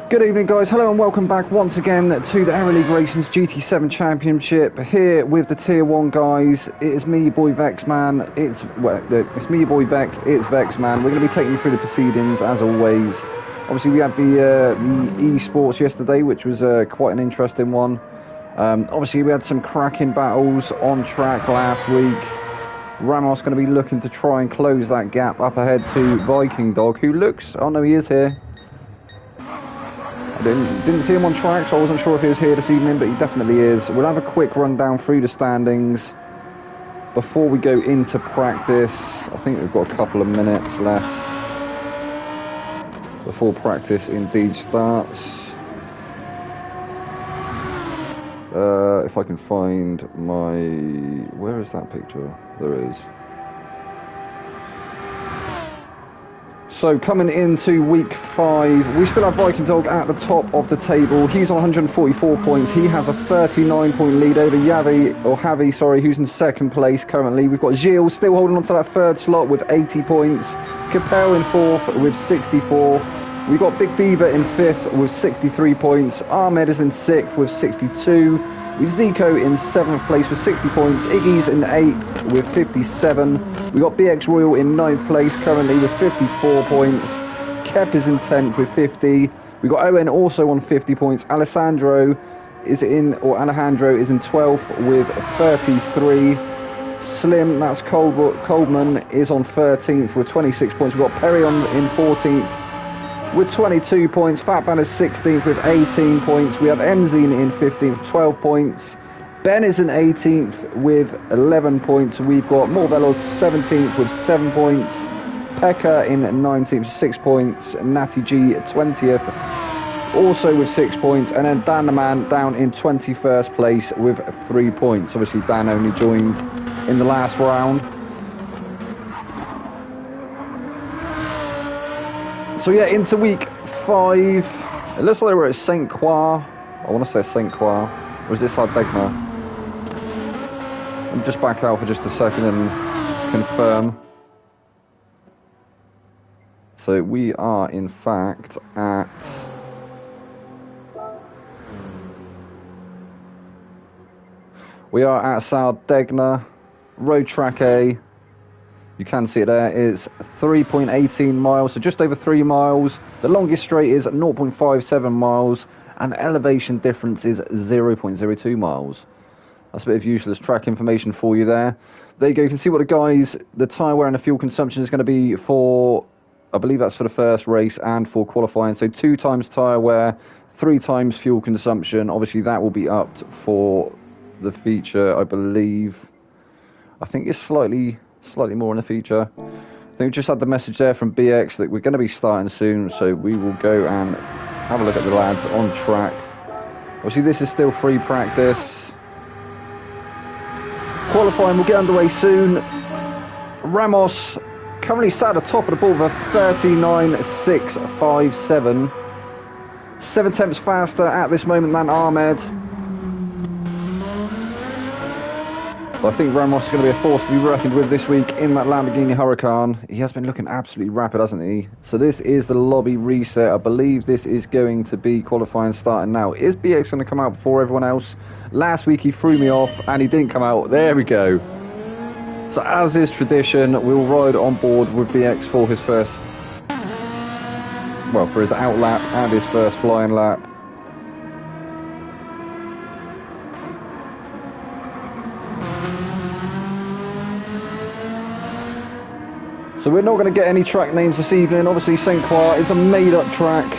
Good evening, guys. Hello and welcome back once again to the Aero League Racing's GT7 Championship. Here with the Tier 1 guys. It is me, your boy Vexman. It's me, your boy Vex. It's Vexman. We're going to be taking you through the proceedings as always. Obviously, we had the esports yesterday, which was quite an interesting one. Obviously, we had some cracking battles on track last week. Ramos going to be looking to try and close that gap up ahead to Viking Dog, who looks... Oh no, he is here. I didn't see him on track, so I wasn't sure if he was here this evening, but he definitely is. We'll have a quick rundown through the standings before we go into practice. I think we've got a couple of minutes left before practice indeed starts. If I can find my... Where is that picture? There is. So coming into week 5, we still have Viking Dog at the top of the table. He's on 144 points. He has a 39-point lead over Javi, who's in second place currently. We've got Gilles still holding on to that third slot with 80 points. Capel in fourth with 64. We've got Big Beaver in fifth with 63 points. Ahmed is in sixth with 62. We've Zico in 7th place with 60 points. Iggy's in 8th with 57. We've got BX Royal in 9th place currently with 54 points. Kep is in 10th with 50. We've got Owen also on 50 points. Alejandro is in 12th with 33. Slim, that's Coleman, is on 13th with 26 points. We've got Perry in 14th with 22 points. Fatman is 16th with 18 points. We have Mzine in 15th with 12 points. Ben is in 18th with 11 points. We've got Morvellos 17th with 7 points. Pekka in 19th with 6 points. Natty G 20th also with 6 points. And then Dan the Man down in 21st place with 3 points. Obviously Dan only joined in the last round. So yeah, into week 5. It looks like we're at St. Croix. I want to say St. Croix. Or is this Ardegna? Let me just back out for just a second and confirm. So we are in fact at... We are at Sardegna, Road Track A. You can see it there. It's 3.18 miles, so just over 3 miles. The longest straight is 0.57 miles, and the elevation difference is 0.02 miles. That's a bit of useless track information for you there. There you go. You can see what the tyre wear and the fuel consumption is going to be for, I believe that's for the first race and for qualifying. So 2 times tyre wear, 3 times fuel consumption. Obviously, that will be upped for the feature, I believe. I think it's slightly more in the feature. I think we just had the message there from BX that we're going to be starting soon, so we will go and have a look at the lads on track. Obviously this is still free practice. Qualifying will get underway soon. Ramos currently sat at the top of the board with a 39.657. 7 tenths faster at this moment than Ahmed. I think Ramos is going to be a force to be reckoned with this week in that Lamborghini Huracan. He has been looking absolutely rapid, hasn't he? So this is the lobby reset. I believe this is going to be qualifying starting now. Is BX going to come out before everyone else? Last week he threw me off and he didn't come out. There we go. So as is tradition, we'll ride on board with BX for his first... Well, for his out lap and his first flying lap. So we're not going to get any track names this evening. Obviously St. Croix is a made-up track.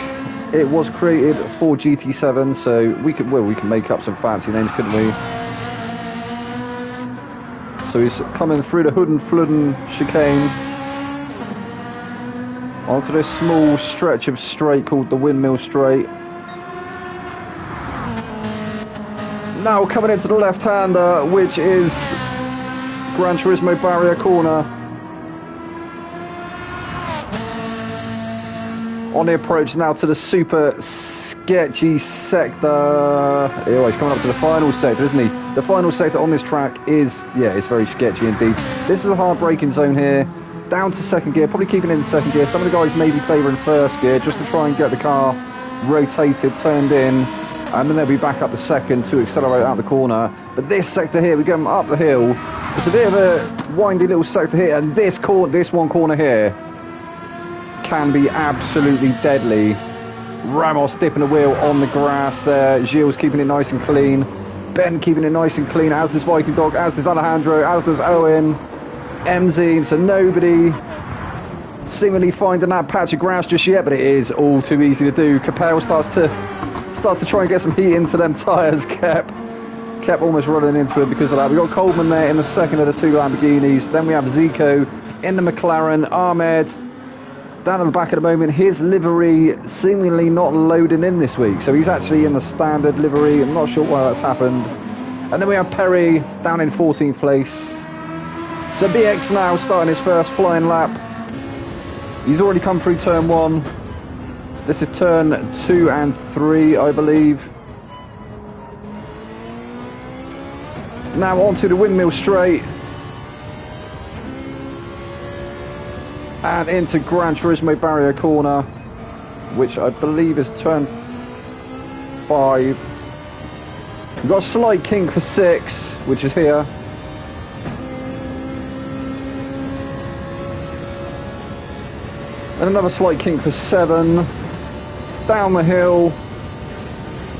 It was created for GT7, so we can make up some fancy names, couldn't we? So he's coming through the Hood and Flooden chicane onto this small stretch of straight called the Windmill Straight. Now coming into the left-hander, which is Gran Turismo Barrier Corner. On the approach now to the super sketchy sector. Oh, he's coming up to the final sector, isn't he? The final sector on this track is, yeah, it's very sketchy indeed. This is a hard braking zone here. Down to second gear, probably keeping it in second gear. Some of the guys may be favouring first gear just to try and get the car rotated, turned in, and then they'll be back up the second to accelerate out the corner. But this sector here, we go up the hill. It's a bit of a windy little sector here, and this one corner here can be absolutely deadly. Ramos dipping the wheel on the grass there. Gilles keeping it nice and clean. Ben keeping it nice and clean, as does Viking Dog, as does Alejandro, as does Owen. MZ, so nobody seemingly finding that patch of grass just yet, but it is all too easy to do. Capel starts to try and get some heat into them tyres. Kept almost running into it because of that. We got Coleman there in the second of the two Lamborghinis. Then we have Zico in the McLaren. Ahmed down at the back at the moment. His livery seemingly not loading in this week, so he's actually in the standard livery. I'm not sure why that's happened. And then we have Perry down in 14th place. So BX now starting his first flying lap. He's already come through turn 1. This is turn 2 and 3, I believe. Now onto the windmill straight. And into Gran Turismo barrier corner, which I believe is turn 5. We've got a slight kink for 6, which is here. And another slight kink for 7. Down the hill.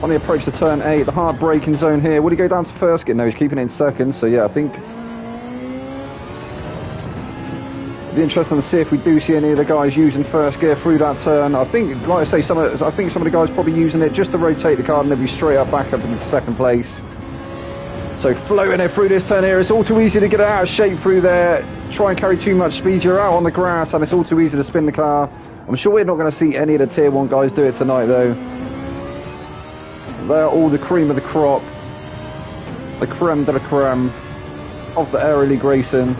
On the approach to turn 8, the hard braking zone here. Would he go down to first gear? No, he's keeping it in second. So yeah, I think it'd be interesting to see if we do see any of the guys using first gear through that turn. I think, like I say, I think some of the guys probably using it just to rotate the car and then be straight up back up into second place. So floating it through this turn here. It's all too easy to get it out of shape through there. Try and carry too much speed. You're out on the grass and it's all too easy to spin the car. I'm sure we're not going to see any of the tier 1 guys do it tonight though. They're all the cream of the crop. The creme de la creme of the Aero League Racing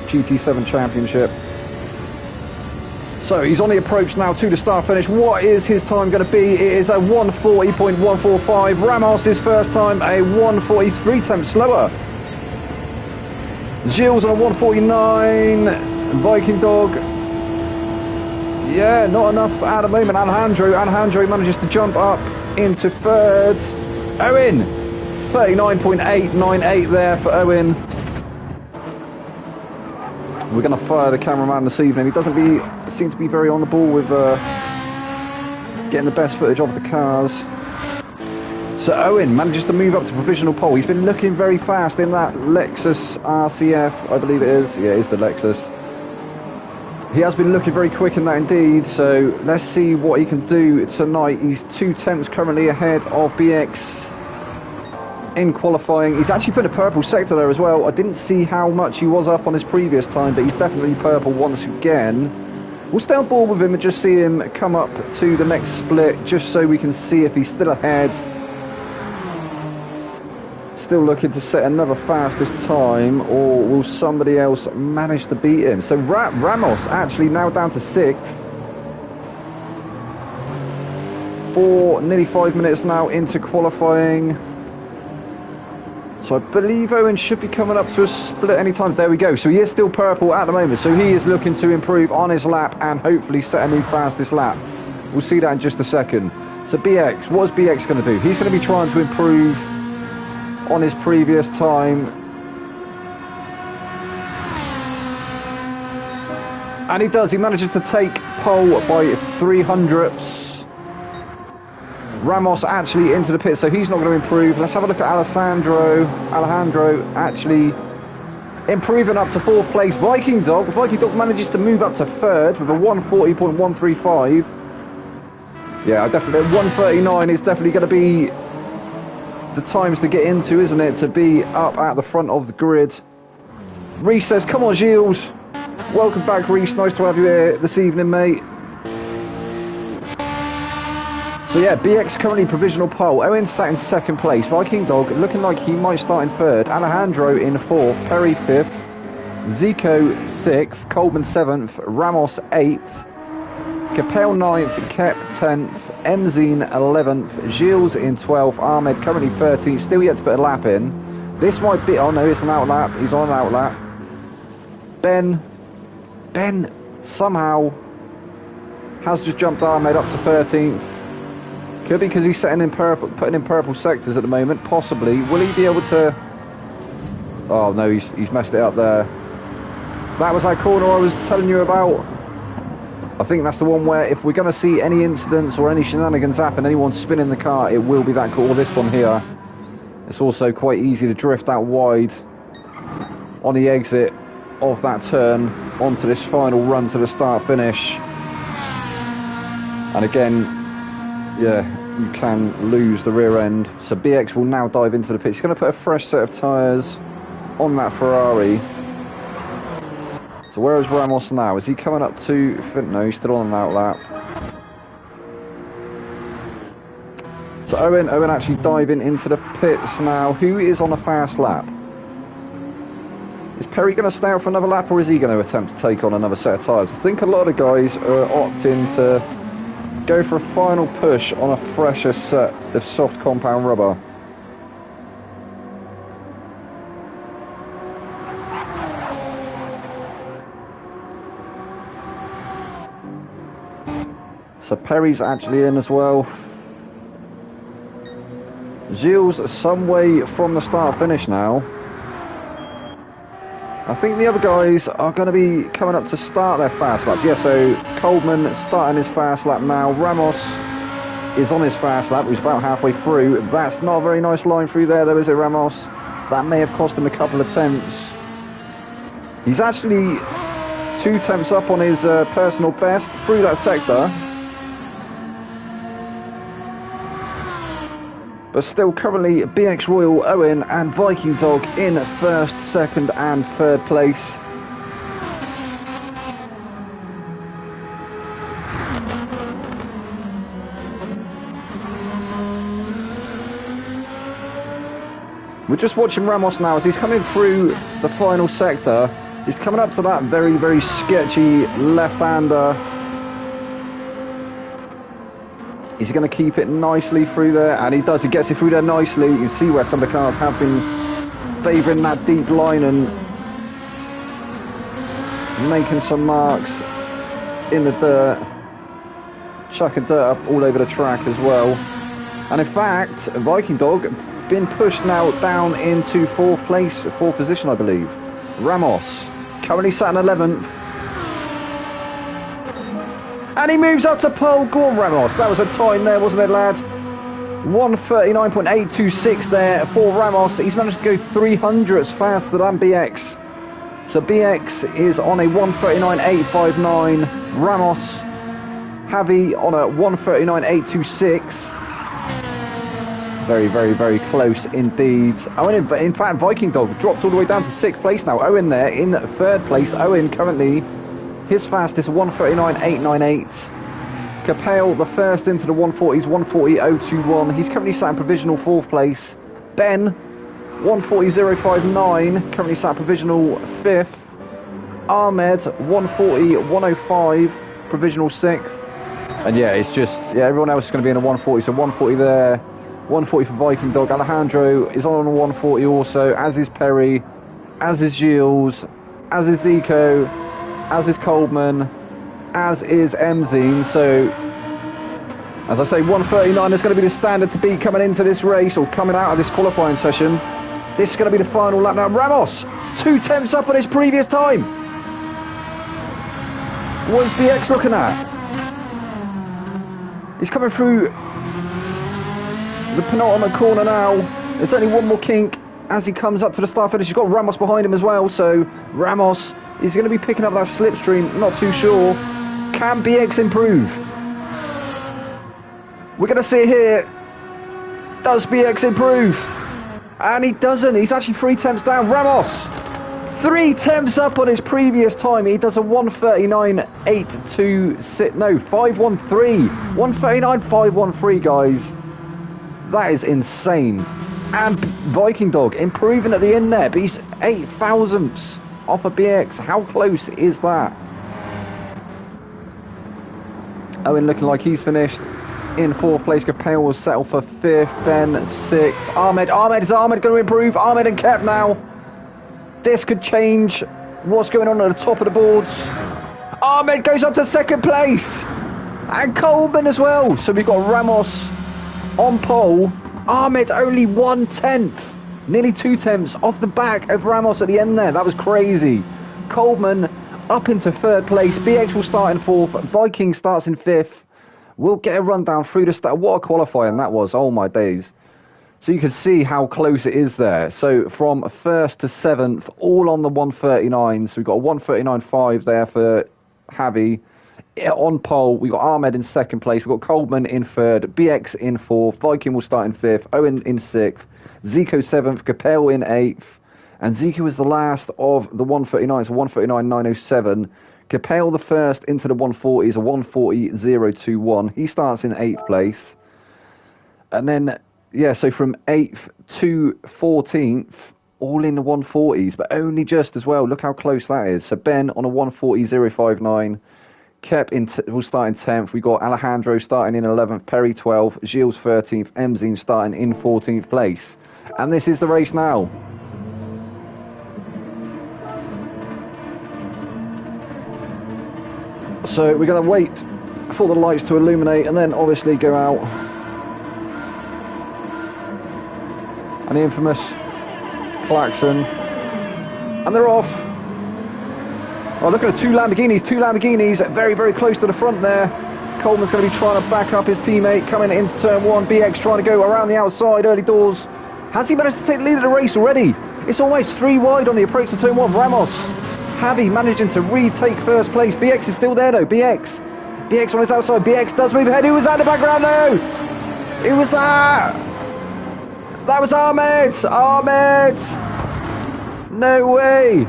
GT7 Championship. So he's on the approach now to the start finish. What is his time going to be? It is a 1:40.145. Ramos' first time a 1:43 tenths slower. Gilles on a 1:49. Viking Dog. Yeah, not enough at the moment. Alejandro manages to jump up into third. Owen, 39.898 there for Owen. We're going to fire the cameraman this evening. He doesn't seem to be very on the ball with getting the best footage of the cars. So Owen manages to move up to provisional pole. He's been looking very fast in that Lexus RCF, I believe it is. Yeah, it is the Lexus. He has been looking very quick in that indeed, so let's see what he can do tonight. He's 2 tenths currently ahead of BX in qualifying. He's actually put a purple sector there as well. I didn't see how much he was up on his previous time, but he's definitely purple once again. We'll stay on board with him and just see him come up to the next split, just so we can see if he's still ahead. Still looking to set another fastest time, or will somebody else manage to beat him? So Ramos actually now down to 6th. Nearly 5 minutes now into qualifying. So I believe Owen should be coming up to a split anytime. There we go. So he is still purple at the moment. So he is looking to improve on his lap and hopefully set a new fastest lap. We'll see that in just a second. So BX, what is BX going to do? He's going to be trying to improve on his previous time. And he does. He manages to take pole by 300ths. Ramos actually into the pit, so he's not going to improve. Let's have a look at Alejandro actually improving up to 4th place. Viking Dog manages to move up to 3rd with a 1:40.135. Yeah, definitely 1:39 is definitely going to be the times to get into, isn't it, to be up at the front of the grid. Reese says, come on Gilles. Welcome back Reese, nice to have you here this evening, mate. So yeah, BX currently provisional pole. Owen sat in 2nd place. Viking Dog looking like he might start in 3rd. Alejandro in 4th. Perry 5th. Zico 6th. Coleman 7th. Ramos 8th. Capel 9th. Kep 10th. Emzine 11th. Gilles in 12th. Ahmed currently 13th. Still yet to put a lap in. This might be... Oh no, it's an out lap. He's on an out lap. Ben somehow Has just jumped Ahmed up to 13th. Could be because he's putting in purple sectors at the moment, possibly. Will he be able to... Oh no, he's messed it up there. That was that corner I was telling you about. I think that's the one where if we're going to see any incidents or any shenanigans happen, anyone spinning the car, it will be that corner, or this one here. It's also quite easy to drift out wide on the exit of that turn onto this final run to the start-finish. And again, yeah, you can lose the rear end. So BX will now dive into the pit. He's going to put a fresh set of tyres on that Ferrari. So where is Ramos now? Is he coming up to... No, he's still on an outlap. So Owen actually diving into the pits now. Who is on a fast lap? Is Perry going to stay out for another lap, or is he going to attempt to take on another set of tyres? I think a lot of guys are opting to go for a final push on a fresher set of soft compound rubber. So Perry's actually in as well. Gilles some way from the start-finish now. I think the other guys are going to be coming up to start their fast lap. Yeah, so Coleman starting his fast lap now. Ramos is on his fast lap. He's about halfway through. That's not a very nice line through there, though, is it, Ramos? That may have cost him a couple of attempts. He's actually 2 attempts up on his personal best through that sector. But still currently BX Royal, Owen and Viking Dog in first, second and third place. We're just watching Ramos now as he's coming through the final sector. He's coming up to that very, very sketchy left-hander. Is he going to keep it nicely through there? And he does. He gets it through there nicely. You can see where some of the cars have been favouring that deep line and making some marks in the dirt. Chucking dirt up all over the track as well. And in fact, Viking Dog been pushed now down into fourth position, I believe. Ramos currently sat in 11th. And he moves up to pole. Go on, Ramos. That was a time there, wasn't it, lad? 1:39.826 there for Ramos. He's managed to go 300s faster than BX. So BX is on a 1:39.859. Ramos, Javi on a 1:39.826. Very, very, very close indeed. Owen, in fact, Viking Dog dropped all the way down to 6th place now. Owen there in 3rd place. Owen currently... his fastest 1:39.898. Capel the first into the 140s, 1:40.021. He's currently sat in provisional 4th place. Ben 1:40.059, currently sat in provisional 5th. Ahmed 1:40.105, provisional 6th. And yeah, it's just everyone else is going to be in a 1:40. So 1:40 there, 1:40 for Viking Dog. Alejandro is on a 1:40 also, as is Perry, as is Gilles, as is Zico, as is Coleman, as is Emzine. So, as I say, 1:39 is going to be the standard to beat coming into this race, or coming out of this qualifying session. This is going to be the final lap now. Ramos, 2 tenths up on his previous time. What is BX looking at? He's coming through the penultimate corner now. There's only one more kink as he comes up to the start finish. He's got Ramos behind him as well, so Ramos is going to be picking up that slipstream. Not too sure. Can BX improve? We're going to see it here. Does BX improve? And he doesn't. He's actually 3 tenths down. Ramos, 3 tenths up on his previous time. He does a 1:39.826. No, 5:13. 1:39.513, guys. That is insane. And Viking Dog improving at the end there, but he's 8 thousandths off of BX. How close is that? Owen looking like he's finished in 4th place. Capel will settle for 5th, then 6th. Ahmed is Ahmed going to improve? Ahmed and Kep now. This could change what's going on at the top of the boards. Ahmed goes up to 2nd place. And Coleman as well. So we've got Ramos on pole. Ahmed only 1/10. Nearly 2/10 off the back of Ramos at the end there. That was crazy. Coleman up into third place. BX will start in fourth. Viking starts in fifth. We'll get a rundown through the start. What a qualifying that was. Oh my days. So you can see how close it is there. So from first to seventh, all on the 139. So we've got a 139.5 there for Javi. On pole, we've got Ahmed in second place. We've got Coleman in third. BX in fourth. Viking will start in fifth. Owen in sixth. Zico seventh. Capel in eighth. And Zico was the last of the 139s, so 139.907. Capel the first into the 140s, a 140.021. He starts in eighth place. And then, yeah, so from 8th to 14th, all in the 140s, but only just as well. Look how close that is. So Ben on a 140.059. Kep will start in 10th. We got Alejandro starting in 11th. Perry 12th. Gilles 13th. Emzine starting in 14th place. And this is the race now. So we're going to wait for the lights to illuminate and then obviously go out. And the infamous klaxon. And they're off. Oh, look at the two Lamborghinis, very, very close to the front there. Coleman's going to be trying to back up his teammate coming into turn one. BX trying to go around the outside, early doors. Has he managed to take the lead of the race already? It's almost 3 wide on the approach to turn one. Ramos, Javi managing to retake first place. BX is still there though, BX on his outside. BX does move ahead. Who was that in the background? No! Who was that? That was Ahmed! No way!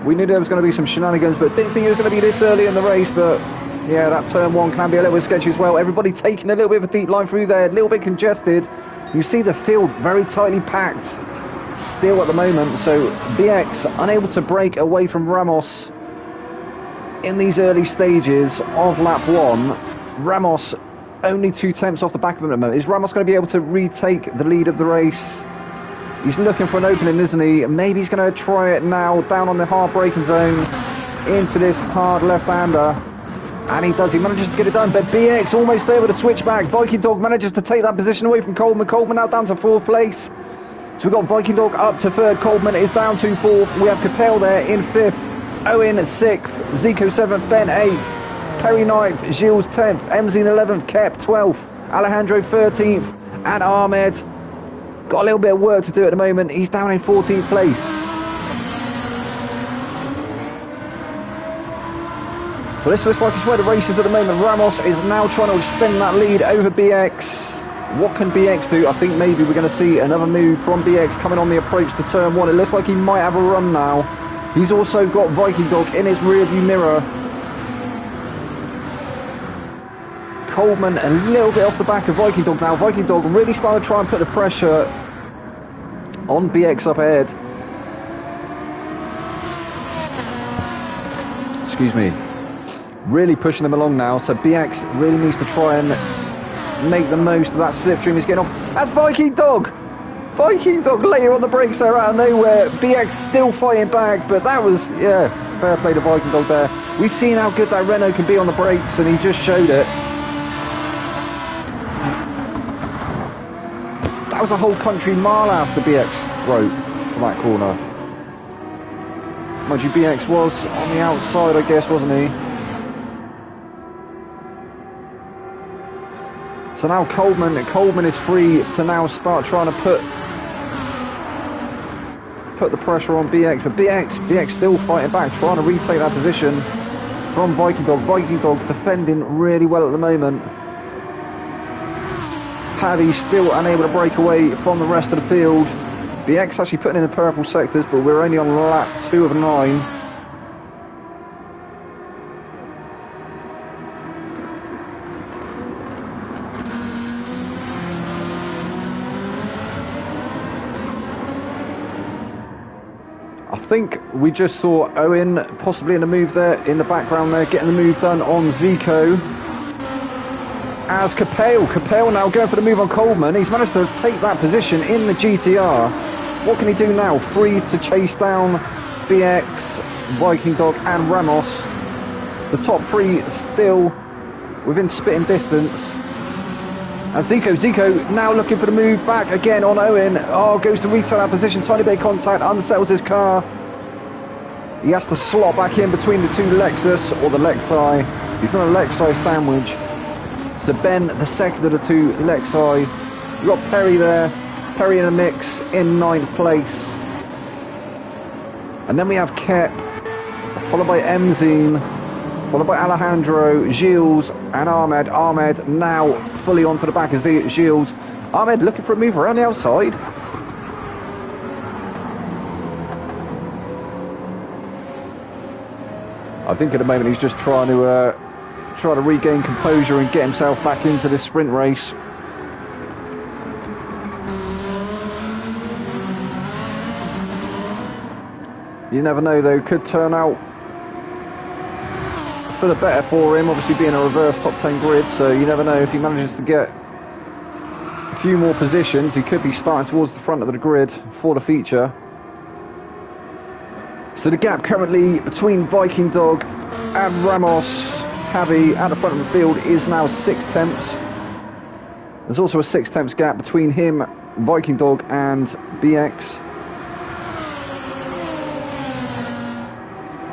We knew there was going to be some shenanigans, but didn't think it was going to be this early in the race. But yeah, that turn one can be a little bit sketchy as well. Everybody taking a little bit of a deep line through there, a little bit congested. You see the field very tightly packed still at the moment. So BX unable to break away from Ramos in these early stages of lap one. Ramos only 2 tenths off the back of him at the moment. Is Ramos going to be able to retake the lead of the race? He's looking for an opening, isn't he? Maybe he's going to try it now, down on the hard braking zone, into this hard left-hander. And he does, he manages to get it done, but BX almost there with a switchback. Viking Dog manages to take that position away from Coleman. Coleman now down to 4th place. So we've got Viking Dog up to 3rd, Coleman is down to 4th. We have Capel there in 5th, Owen 6th, Zico 7th, Ben 8th, Perry 9th, Gilles 10th, Emzine 11th, Kep 12th, Alejandro 13th, and Ahmed got a little bit of work to do at the moment. He's down in 14th place. Well, this looks like it's where the race is at the moment. Ramos is now trying to extend that lead over BX. What can BX do? I think maybe we're going to see another move from BX coming on the approach to turn one. It looks like he might have a run now. He's also got Viking Dog in his rearview mirror. Coleman a little bit off the back of Viking Dog now. Viking Dog really started to try and put the pressure on BX up ahead. Excuse me. Really pushing them along now. So BX really needs to try and make the most of that slipstream he's getting off. That's Viking Dog! Viking Dog later on the brakes there out of nowhere. BX still fighting back, but that was, yeah, fair play to Viking Dog there. We've seen how good that Renault can be on the brakes, and he just showed it. That was a whole country mile after BX broke from that corner. Mind you, BX was on the outside, I guess, wasn't he? So now Coleman is free to now start trying to put the pressure on BX, but BX still fighting back, trying to retake that position from Viking Dog. Viking Dog defending really well at the moment. Javi still unable to break away from the rest of the field. BX actually putting in the purple sectors, but we're only on lap 2 of 9. I think we just saw Owen possibly in the move there, in the background there, getting the move done on Zico. As Capel now going for the move on Coleman. He's managed to take that position in the GTR. What can he do now? Free to chase down BX, Viking Dog and Ramos. The top 3 still within spitting distance. And Zico now looking for the move back again on Owen. Oh, goes to return that position, tiny bit of contact, unsettles his car. He has to slot back in between the two Lexus, or the Lexi. He's not a Lexi sandwich. So Ben, the second of the two Lexi. You've got Perry there, Perry in the mix in 9th place. And then we have Kep, followed by Emzine, followed by Alejandro, Gilles and Ahmed. Ahmed now fully onto the back of Gilles. Ahmed looking for a move around the outside. I think at the moment he's just trying to regain composure and get himself back into this sprint race. You never know though, could turn out for the better for him, obviously being a reverse top 10 grid, so you never know if he manages to get a few more positions, he could be starting towards the front of the grid for the feature. So the gap currently between Viking Dog and Ramos Javi at the front of the field is now 6 tenths. There's also a 6 tenths gap between him, Viking Dog and BX.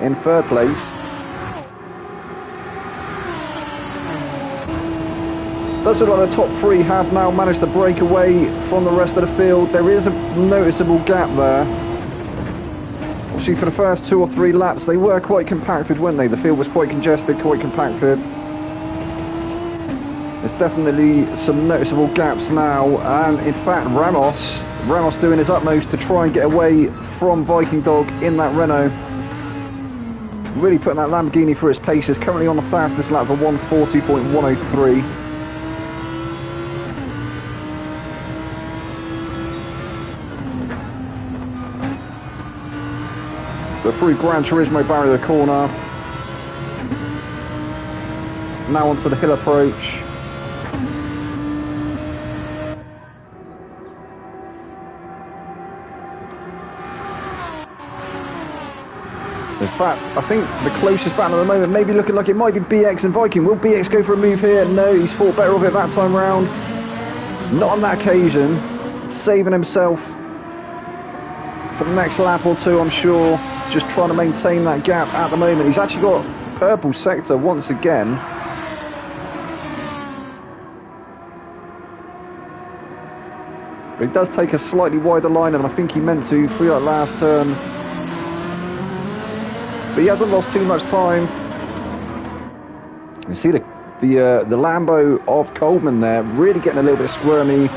In 3rd place. Does look like the top 3 have now managed to break away from the rest of the field. There is a noticeable gap there. Obviously for the first 2 or 3 laps they were quite compacted, weren't they? The field was quite congested, quite compacted. There's definitely some noticeable gaps now, and in fact Ramos doing his utmost to try and get away from Viking Dog in that Renault. Really putting that Lamborghini through its paces, currently on the fastest lap of 140.103. So through Gran Turismo barrier corner. Now onto the hill approach. In fact, I think the closest battle at the moment may be looking like it might be BX and Viking. Will BX go for a move here? No, he's fought better of it that time round. Not on that occasion. Saving himself for the next lap or two, I'm sure. Just trying to maintain that gap at the moment. He's actually got purple sector once again. But he does take a slightly wider line, and I think he meant to through that last turn. But he hasn't lost too much time. You see the Lambo of Coleman there, really getting a little bit squirmy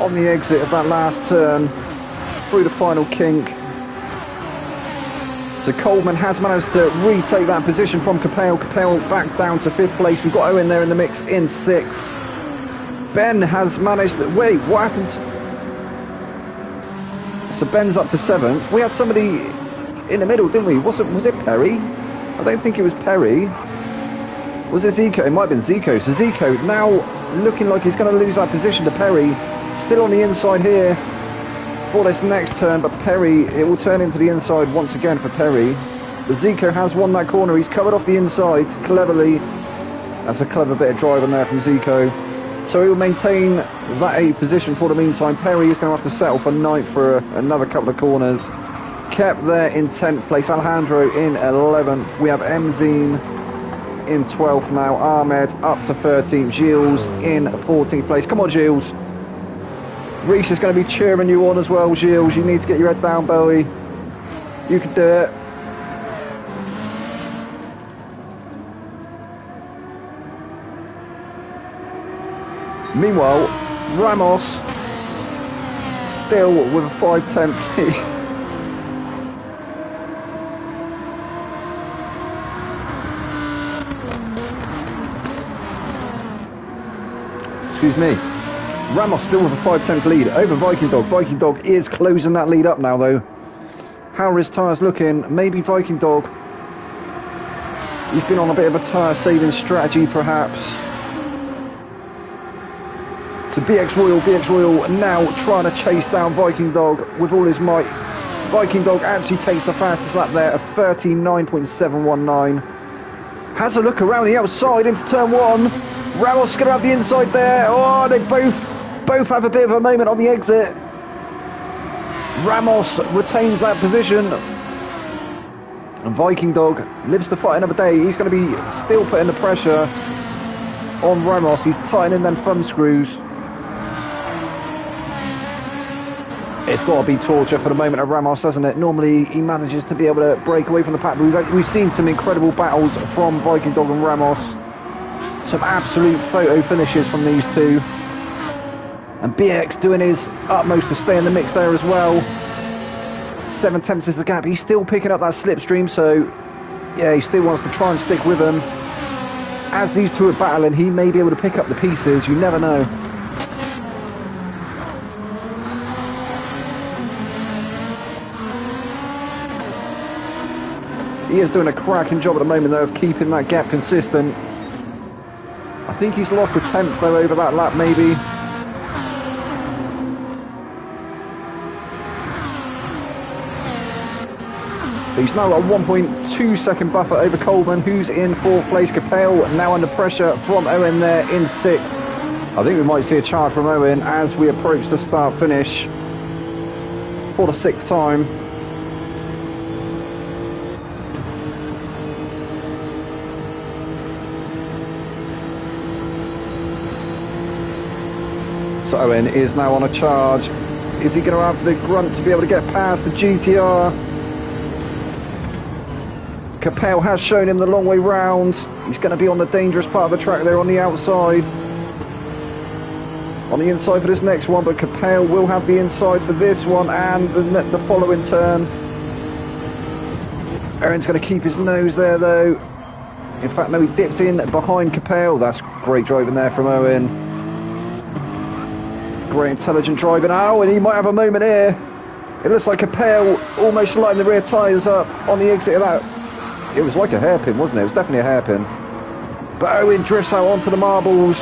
on the exit of that last turn, through the final kink. So Coleman has managed to retake that position from Capel. Capel back down to 5th place. We've got Owen there in the mix in 6th. Ben has managed to... Wait, what happened? So Ben's up to 7th. We had somebody in the middle, didn't we? Was it Perry? I don't think it was Perry. Was it Zico? It might have been Zico. So Zico now looking like he's going to lose that position to Perry. Still on the inside here for this next turn, but Perry, it will turn into the inside once again for Perry. But Zico has won that corner. He's covered off the inside cleverly. That's a clever bit of driving there from Zico. So he will maintain that 8th position for the meantime. Perry is going to have to settle for 9th for another couple of corners. Kept there in 10th place. Alejandro in 11th. We have Emzine in 12th now. Ahmed up to 13th. Gilles in 14th place. Come on, Gilles. Reese is going to be cheering you on as well, Gilles. You need to get your head down, Bowie. You can do it. Meanwhile, Ramos still with a 5/10 lead. Excuse me. Ramos still with a 5/10 lead over Viking Dog. Viking Dog is closing that lead up now, though. How are his tyres looking? Maybe Viking Dog. He's been on a bit of a tyre saving strategy, perhaps. So BX Royal now trying to chase down Viking Dog with all his might. Viking Dog actually takes the fastest lap there of 39.719. Has a look around the outside into turn 1. Ramos going to have the inside there. Oh, they both have a bit of a moment on the exit. Ramos retains that position. And Viking Dog lives to fight another day. He's going to be still putting the pressure on Ramos. He's tightening them thumb screws. It's got to be torture for the moment of Ramos, hasn't it? Normally he manages to be able to break away from the pack. We've seen some incredible battles from Viking Dog and Ramos. Some absolute photo finishes from these two. And BX doing his utmost to stay in the mix there as well. 7/10 is the gap. He's still picking up that slipstream, so yeah, he still wants to try and stick with them. As these two are battling, he may be able to pick up the pieces. You never know. He is doing a cracking job at the moment, though, of keeping that gap consistent. I think he's lost a tenth, though, over that lap, maybe. He's now got a 1.2 second buffer over Coleman, who's in 4th place. Capel now under pressure from Owen there in 6th. I think we might see a charge from Owen as we approach the start-finish for the 6th time. So Owen is now on a charge. Is he going to have the grunt to be able to get past the GTR? Capel has shown him the long way round. He's going to be on the dangerous part of the track there on the outside. On the inside for this next one, but Capel will have the inside for this one and the following turn. Aaron's going to keep his nose there, though. In fact, no, he dips in behind Capel. That's great driving there from Owen. Great intelligent driving. Oh, and he might have a moment here. It looks like Capel almost lighting the rear tyres up on the exit of that. It was like a hairpin, wasn't it? It was definitely a hairpin. But Owen drifts out onto the marbles,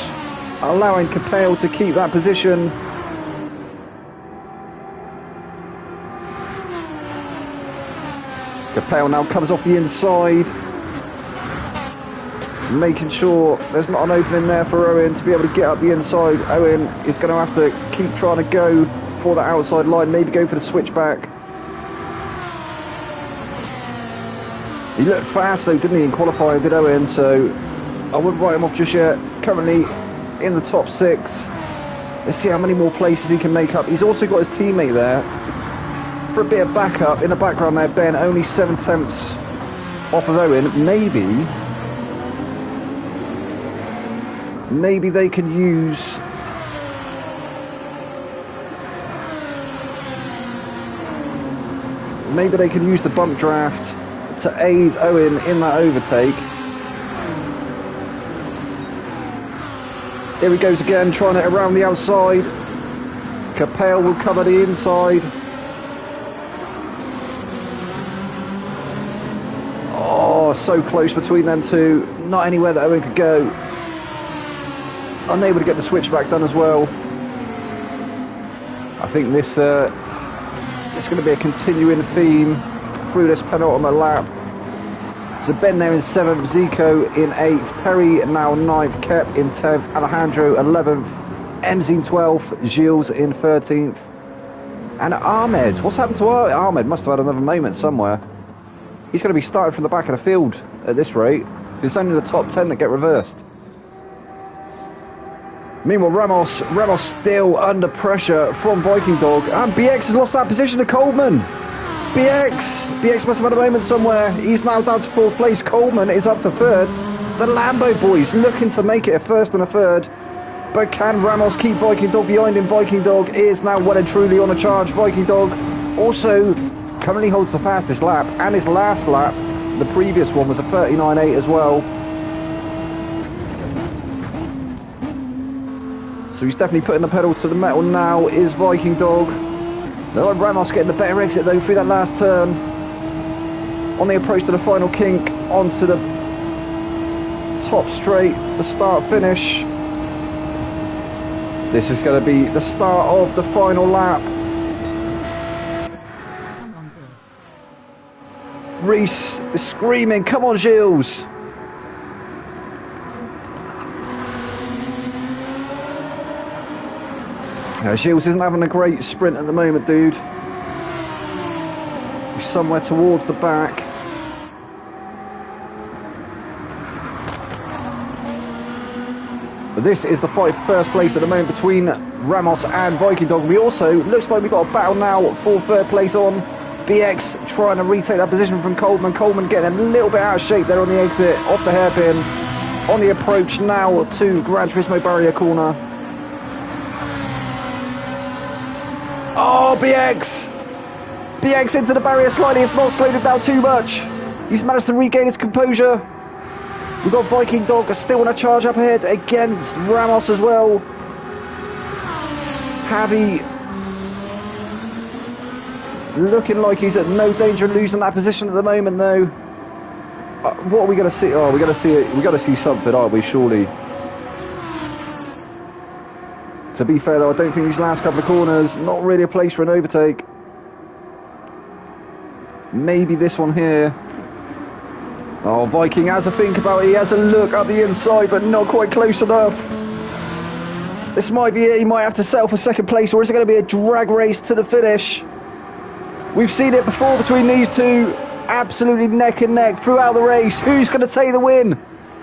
allowing Capel to keep that position. Capel now comes off the inside, making sure there's not an opening there for Owen to be able to get up the inside. Owen is going to have to keep trying to go for the outside line, maybe go for the switchback. He looked fast though, didn't he, in qualifying, did Owen, so I wouldn't write him off just yet. Currently in the top 6. Let's see how many more places he can make up. He's also got his teammate there for a bit of backup. In the background there, Ben, only 7/10 off of Owen. Maybe they can use... Maybe they can use the bump draft to aid Owen in that overtake. Here he goes again, trying it around the outside. Capel will cover the inside. Oh, so close between them two. Not anywhere that Owen could go. Unable to get the switchback done as well. I think this it's going to be a continuing theme through this penultimate lap. So Ben there in 7th, Zico in 8th, Perry now 9th, Kep in 10th, Alejandro 11th, MZ in 12th, Gilles in 13th, and Ahmed. What's happened to Ahmed? Must have had another moment somewhere. He's going to be starting from the back of the field at this rate. It's only the top 10 that get reversed. Meanwhile, Ramos still under pressure from Viking Dog, and BX has lost that position to Coleman. BX must have had a moment somewhere. He's now down to 4th place. Coleman is up to 3rd. The Lambo boys looking to make it a 1st and a 3rd. But can Ramos keep Viking Dog behind him? Viking Dog is now well and truly on a charge. Viking Dog also currently holds the fastest lap, and his last lap, the previous one, was a 39.8 as well. So he's definitely putting the pedal to the metal now, is Viking Dog. No, Ramos getting the better exit though through that last turn. On the approach to the final kink, onto the top straight, the start finish. This is going to be the start of the final lap. Reese is screaming, come on Gilles. Gilles isn't having a great sprint at the moment, dude. He's somewhere towards the back. But this is the fight for first place at the moment between Ramos and Viking Dog. We also, looks like we've got a battle now for third place on. BX trying to retake that position from Coleman. Coleman getting a little bit out of shape there on the exit, off the hairpin. On the approach now to Gran Turismo barrier corner. Oh, BX! BX into the barrier slightly, it's not slowed him down too much. He's managed to regain his composure. We've got Viking Dog still on a charge up ahead against Ramos as well. Javi looking like he's at no danger of losing that position at the moment, though. What are we going to see? Oh, we got to see it. We got to see something, aren't we? Surely. To be fair, though, I don't think these last couple of corners not really a place for an overtake. Maybe this one here. Oh, Viking has a think about it. He has a look up the inside, but not quite close enough. This might be it. He might have to settle for second place, or is it going to be a drag race to the finish? We've seen it before between these two. Absolutely neck and neck throughout the race. Who's going to take the win?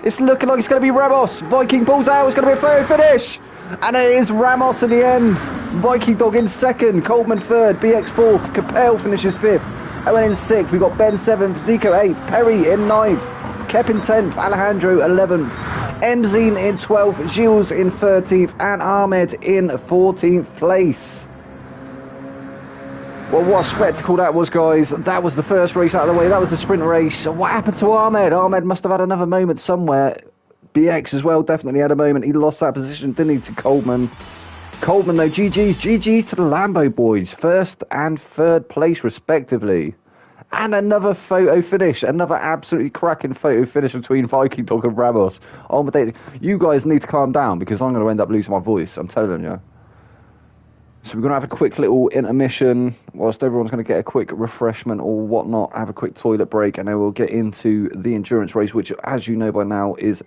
It's looking like it's going to be Ramos. Viking pulls out. It's going to be a photo finish. And it is Ramos in the end. Viking Dog in second. Coleman third. BX fourth. Capel finishes fifth. Owen in sixth. We've got Ben 7th. Zico 8th. Perry in 9th. Kep in 10th. Alejandro 11th. Emzine in 12th. Gilles in 13th. And Ahmed in 14th place. Well, what a spectacle that was, guys. That was the first race out of the way. That was the sprint race. What happened to Ahmed? Ahmed must have had another moment somewhere. BX as well definitely had a moment. He lost that position, didn't he, to Coleman. Coleman, though, GG's to the Lambo boys. First and third place, respectively. And another photo finish. Another absolutely cracking photo finish between Viking Dog and Ramos. Oh, my days. You guys need to calm down because I'm going to end up losing my voice. I'm telling you. So we're going to have a quick little intermission whilst everyone's going to get a quick refreshment or whatnot, have a quick toilet break, and then we'll get into the endurance race, which, as you know by now, it's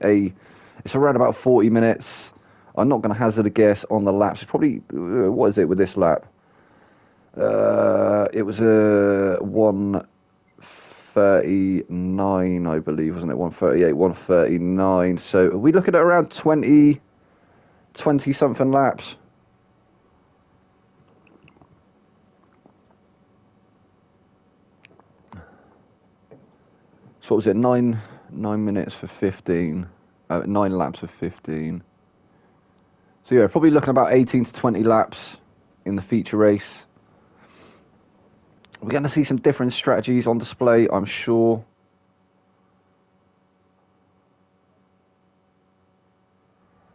around about 40 minutes. I'm not going to hazard a guess on the laps. It's probably, what is it with this lap? It was a 1:39, I believe, wasn't it? 1:38, 1:39. So are we looking at around 20-something laps? So what was it? 9 minutes for 15. 9 laps for 15. So yeah, probably looking about 18 to 20 laps in the feature race. We're going to see some different strategies on display, I'm sure.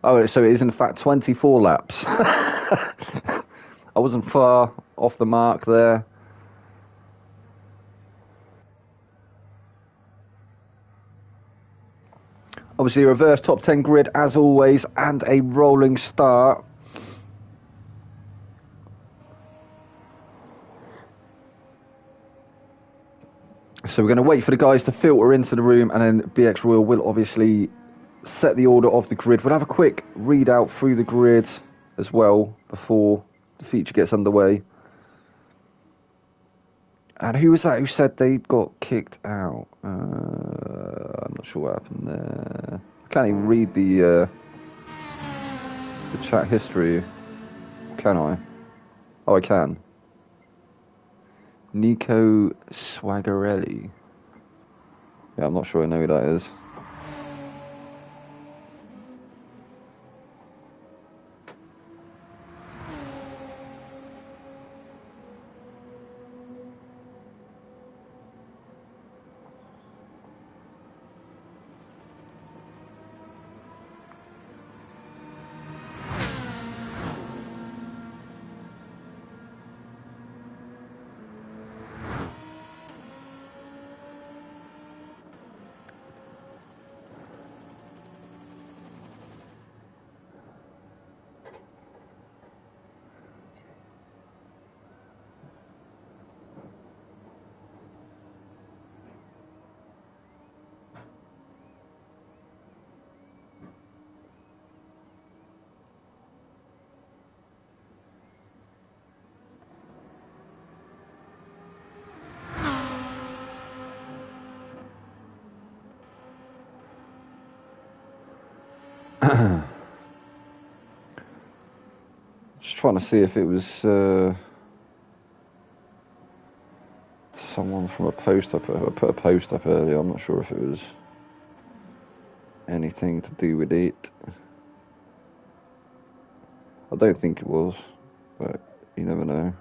Oh, so it is in fact 24 laps. I wasn't far off the mark there. Obviously, a reverse top 10 grid as always, and a rolling start. So we're going to wait for the guys to filter into the room, and then BX Royal will obviously set the order of the grid. We'll have a quick readout through the grid as well before the feature gets underway. And who was that who said they got kicked out? I'm not sure what happened there. I can't even read the chat history. Can I? Oh, I can. Nico Swagarelli. Yeah, I'm not sure I know who that is. Just trying to see if it was someone from a post up. I put a post up earlier. I'm not sure if it was anything to do with it. I don't think it was, but you never know.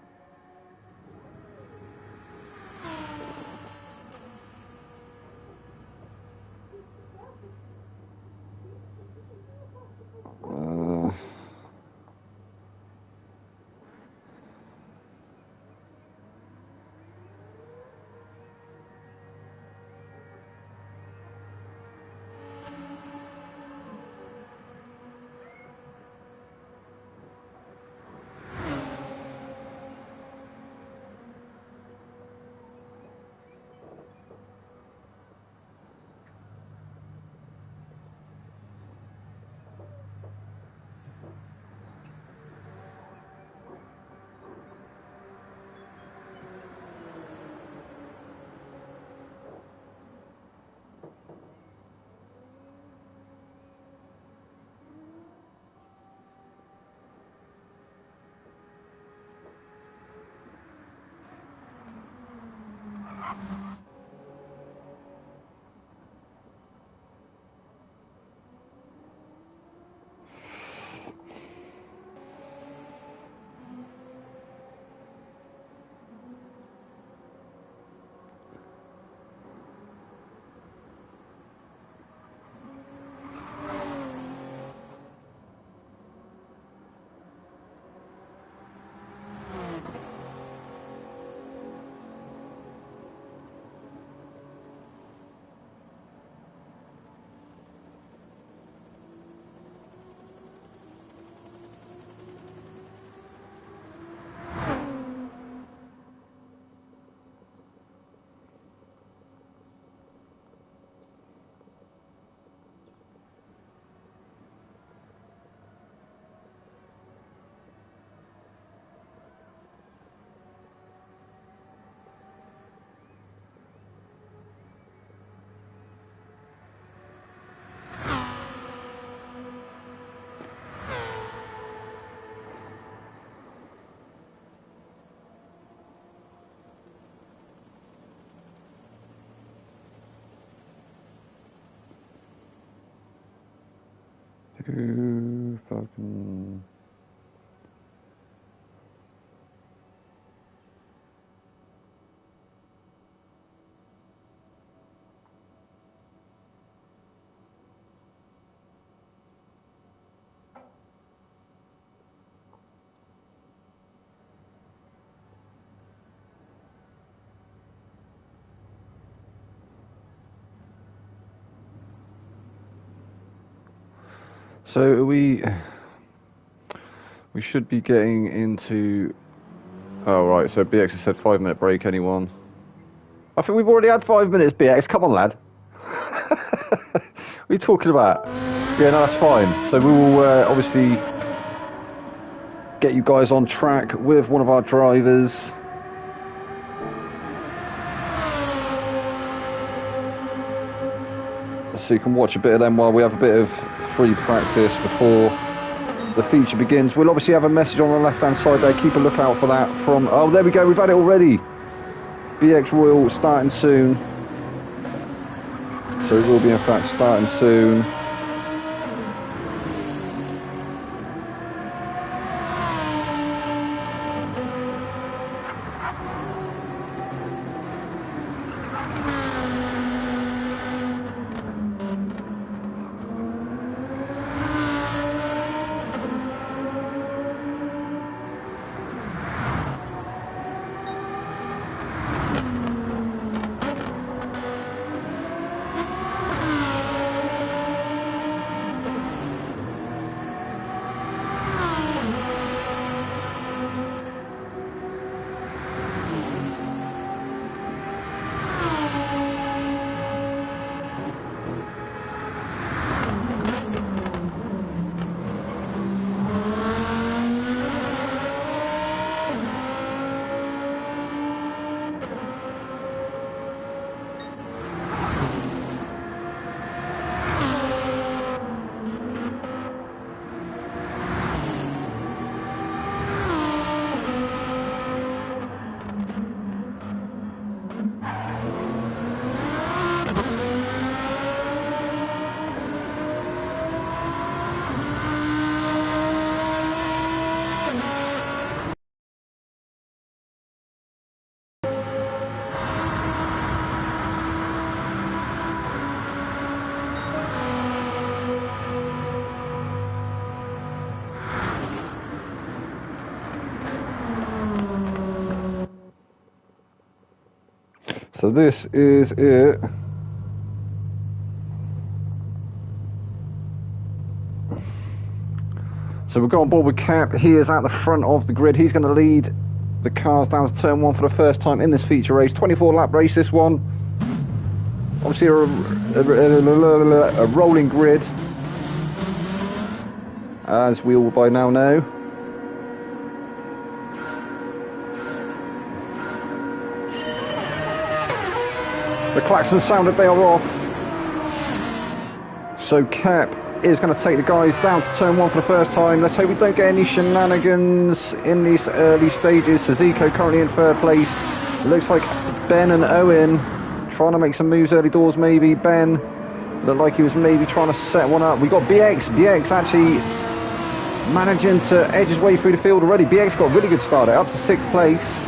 Who fucking... So we should be getting into... Oh, right, so BX has said 5-minute break, anyone? I think we've already had 5 minutes, BX. Come on, lad. What are you talking about? Yeah, no, that's fine. So we will obviously get you guys on track with one of our drivers. So you can watch a bit of them while we have a bit of free practice before the feature begins. We'll obviously have a message on the left-hand side there. Keep a lookout for that from... Oh, there we go. We've had it already. BX Royal starting soon. So it will be, in fact, starting soon. So this is it. So we've got on board with Cap. He is at the front of the grid. He's going to lead the cars down to turn 1 for the first time in this feature race. 24 lap race, this one. Obviously a rolling grid, as we all by now know. The klaxon sounded, they are off. So Cap is going to take the guys down to turn 1 for the first time. Let's hope we don't get any shenanigans in these early stages. Suzuko currently in 3rd place. Looks like Ben and Owen trying to make some moves early doors maybe. Ben looked like he was maybe trying to set one up. We got BX. BX actually managing to edge his way through the field already. BX got a really good start there, up to 6th place.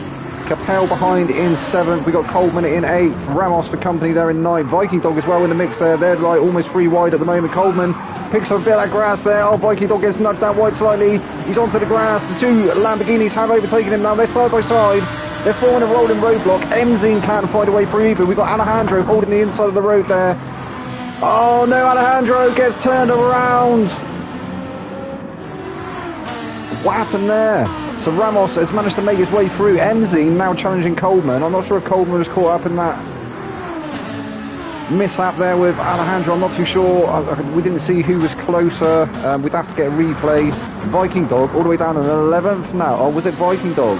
Capel behind in 7th. We got Coleman in 8th. Ramos for company there in 9th. Viking Dog as well in the mix there. They're like almost 3 wide at the moment. Coleman picks up a bit of that grass there. Oh, Viking Dog gets nudged out wide slightly. He's onto the grass. The 2 Lamborghinis have overtaken him now. They're side by side. They're forming a rolling roadblock. Emzine can't find a way through either. We've got Alejandro holding the inside of the road there. Oh no, Alejandro gets turned around. What happened there? So Ramos has managed to make his way through. Emzine now challenging Coleman. I'm not sure if Coleman was caught up in that mishap there with Alejandro. I'm not too sure. We didn't see who was closer. We'd have to get a replay. Viking Dog all the way down in 11th now. Oh, was it Viking Dog?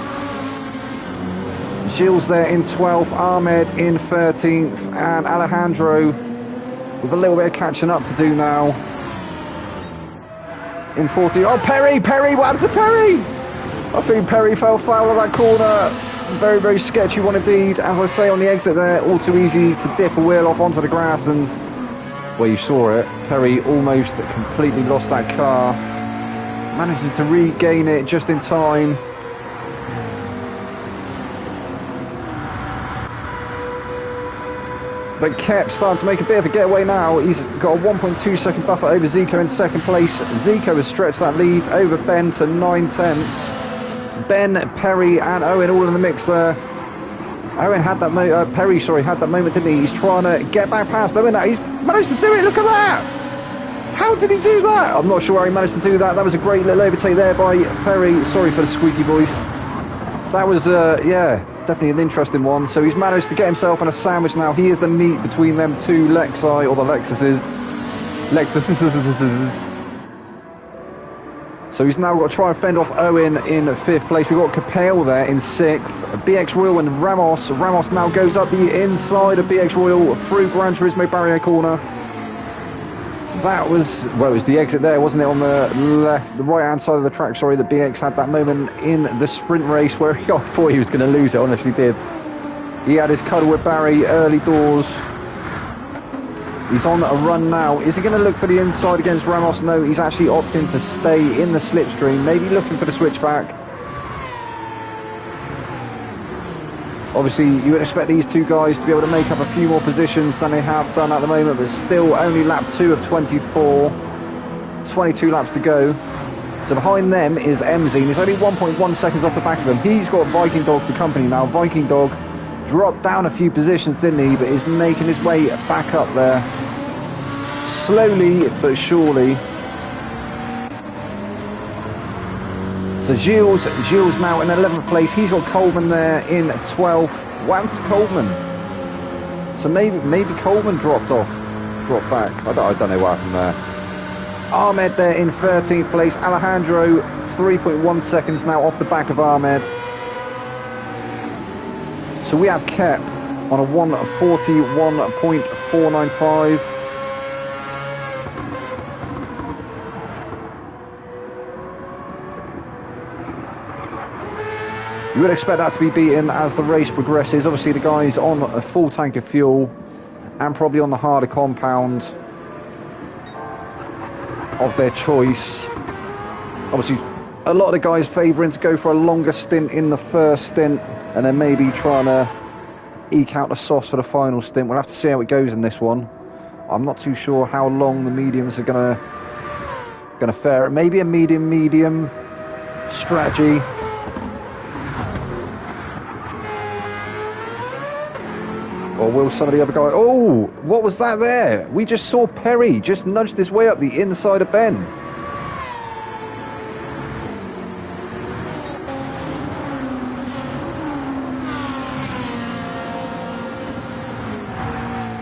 Gilles there in 12th. Ahmed in 13th. And Alejandro with a little bit of catching up to do now in 14th. Oh, Perry! What happened to Perry? I think Perry fell foul of that corner. Very, very sketchy one indeed. As I say on the exit there, all too easy to dip a wheel off onto the grass, and well, you saw it. Perry almost completely lost that car. Managing to regain it just in time. But Kep starting to make a bit of a getaway now. He's got a 1.2 second buffer over Zico in 2nd place. Zico has stretched that lead over Ben to 9/10. Ben, Perry and Owen all in the mix there. Owen had that Perry had that moment, didn't he? He's trying to get back past Owen now. He's managed to do it, look at that! How did he do that? I'm not sure how he managed to do that. That was a great little overtake there by Perry. Sorry for the squeaky voice. That was, yeah, definitely an interesting one. So he's managed to get himself in a sandwich now. He is the meat between them 2 Lexi, or the Lexuses. So he's now got to try and fend off Owen in 5th place. We've got Capel there in 6th. BX Royal and Ramos. Ramos now goes up the inside of BX Royal through Gran Turismo barrier corner. That was, well, it was the exit there, wasn't it, on the right-hand side of the track, sorry, that BX had that moment in the sprint race where I thought he was going to lose it, honestly did. He had his cuddle with Barry early doors. He's on a run now. Is he going to look for the inside against Ramos? No, he's actually opting to stay in the slipstream, maybe looking for the switchback. Obviously, you would expect these 2 guys to be able to make up a few more positions than they have done at the moment, but still only lap 2 of 24. 22 laps to go. So behind them is Emzine. He's only 1.1 seconds off the back of him. He's got Viking Dog for company now. Viking Dog dropped down a few positions, didn't he? But he's making his way back up there. Slowly but surely. So Gilles now in 11th place. He's got Coleman there in 12th. What happened to Coleman? So maybe Coleman dropped back. I don't know what happened there. Ahmed there in 13th place. Alejandro 3.1 seconds now off the back of Ahmed. So we have Kep on a 1:41.495. You would expect that to be beaten as the race progresses. Obviously the guys on a full tank of fuel and probably on the harder compound of their choice. Obviously a lot of the guys favouring to go for a longer stint in the first stint and then maybe trying to eke out the sauce for the final stint. We'll have to see how it goes in this one. I'm not too sure how long the mediums are gonna fare. Maybe a medium strategy. Or will some of the other guys... Oh, what was that there? We just saw Perry just nudged his way up the inside of Ben.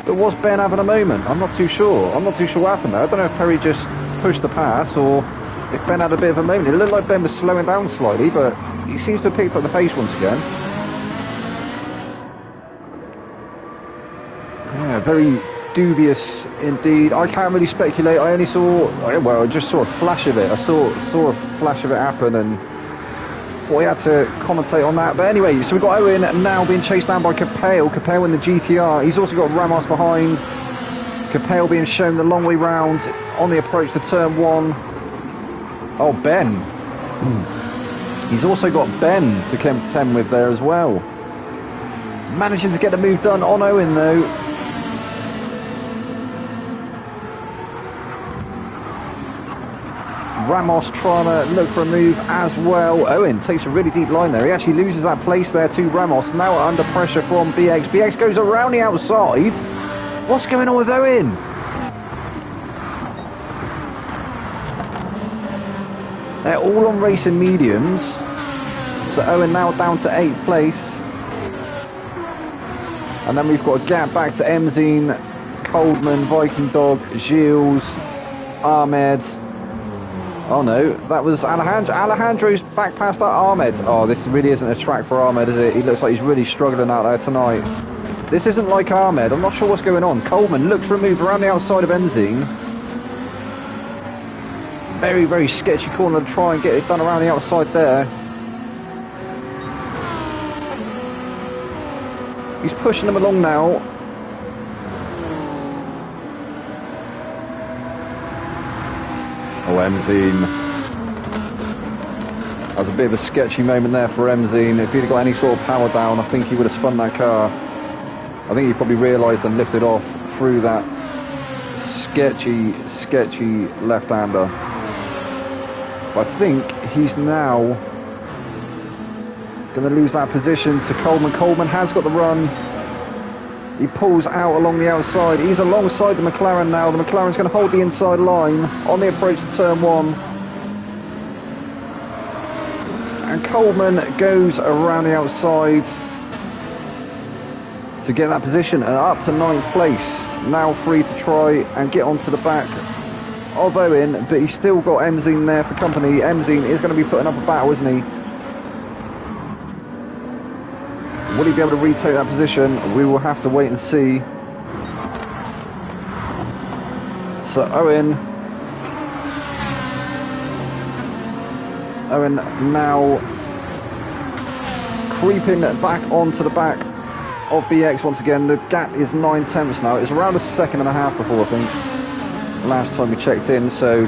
But was Ben having a moment? I'm not too sure. I'm not too sure what happened there. I don't know if Perry just pushed the pass or if Ben had a bit of a moment. It looked like Ben was slowing down slightly, but he seems to have picked up the pace once again. Yeah, very dubious indeed. I can't really speculate. I only saw, well, I just saw a flash of it. I saw a flash of it happen, and boy, I had to commentate on that. But anyway, so we've got Owen now being chased down by Capel. Capel in the GTR. He's also got Ramos behind. Capel being shown the long way round on the approach to turn 1. Oh, Ben. He's also got Ben to contend with there as well. Managing to get the move done on Owen though. Ramos trying to look for a move as well. Owen takes a really deep line there. He actually loses that place there to Ramos. Now under pressure from BX. BX goes around the outside. What's going on with Owen? They're all on racing mediums. So Owen now down to 8th place. And then we've got a gap back to Emzine, Coldman, Viking Dog, Gilles, Ahmed. Oh no, that was Alejandro. Alejandro's back past that Ahmed. Oh, this really isn't a track for Ahmed, is it? He looks like he's really struggling out there tonight. This isn't like Ahmed. I'm not sure what's going on. Coleman looks for a move around the outside of Emzine. Very, very sketchy corner to try and get it done around the outside there. He's pushing them along now. Oh, Emzine. That was a bit of a sketchy moment there for Emzine. If he'd have got any sort of power down, I think he would have spun that car. I think he probably realised and lifted off through that sketchy, sketchy left-hander. But I think he's now going to lose that position to Coleman. Coleman has got the run. He pulls out along the outside. He's alongside the McLaren now. The McLaren's going to hold the inside line on the approach to turn 1. And Coleman goes around the outside to get that position and up to 9th place. Now free to try and get onto the back of Owen, but he's still got Emzine there for company. Emzine is going to be putting up a battle, isn't he? Will he be able to retake that position? We will have to wait and see. So Owen now creeping back onto the back of BX once again. The gap is 9/10 now. It's around a second and a half before, I think, last time we checked in. So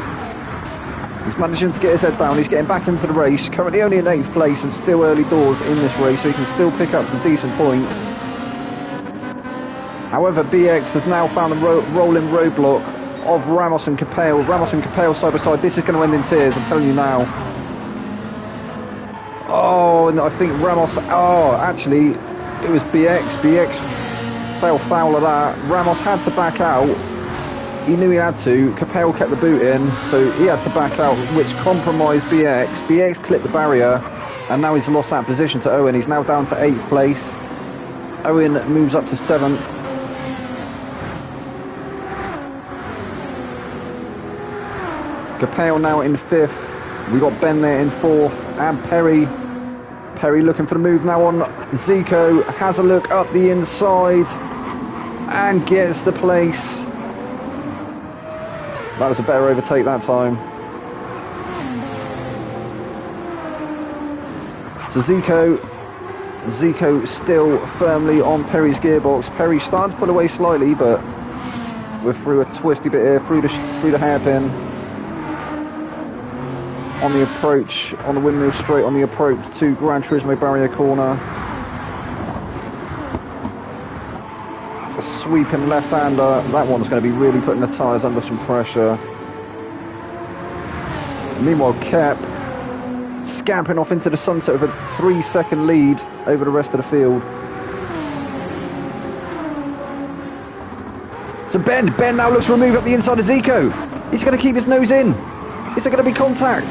he's managing to get his head down. He's getting back into the race. Currently only in 8th place and still early doors in this race, so he can still pick up some decent points. However, BX has now found the rolling roadblock of Ramos and Capel. Ramos and Capel side by side. This is going to end in tears, I'm telling you now. Oh, and I think Ramos... Oh, actually, it was BX. BX fell foul of that. Ramos had to back out. He knew he had to. Capel kept the boot in, so he had to back out, which compromised BX. BX clipped the barrier, and now he's lost that position to Owen. He's now down to 8th place. Owen moves up to 7th. Capel now in 5th. We got Ben there in 4th, and Perry. Perry looking for the move now on Zico. Has a look up the inside, and gets the place. That was a better overtake that time. So Zico still firmly on Perry's gearbox. Perry starting to pull away slightly, but we're through a twisty bit here, through the hairpin. On the approach, on the windmill straight, on the approach to Gran Turismo barrier corner. A sweeping left-hander. That one's going to be really putting the tyres under some pressure. Meanwhile, Kep scampering off into the sunset with a 3-second lead over the rest of the field. So Ben now looks to remove up the inside of Zico. He's going to keep his nose in. Is there going to be contact?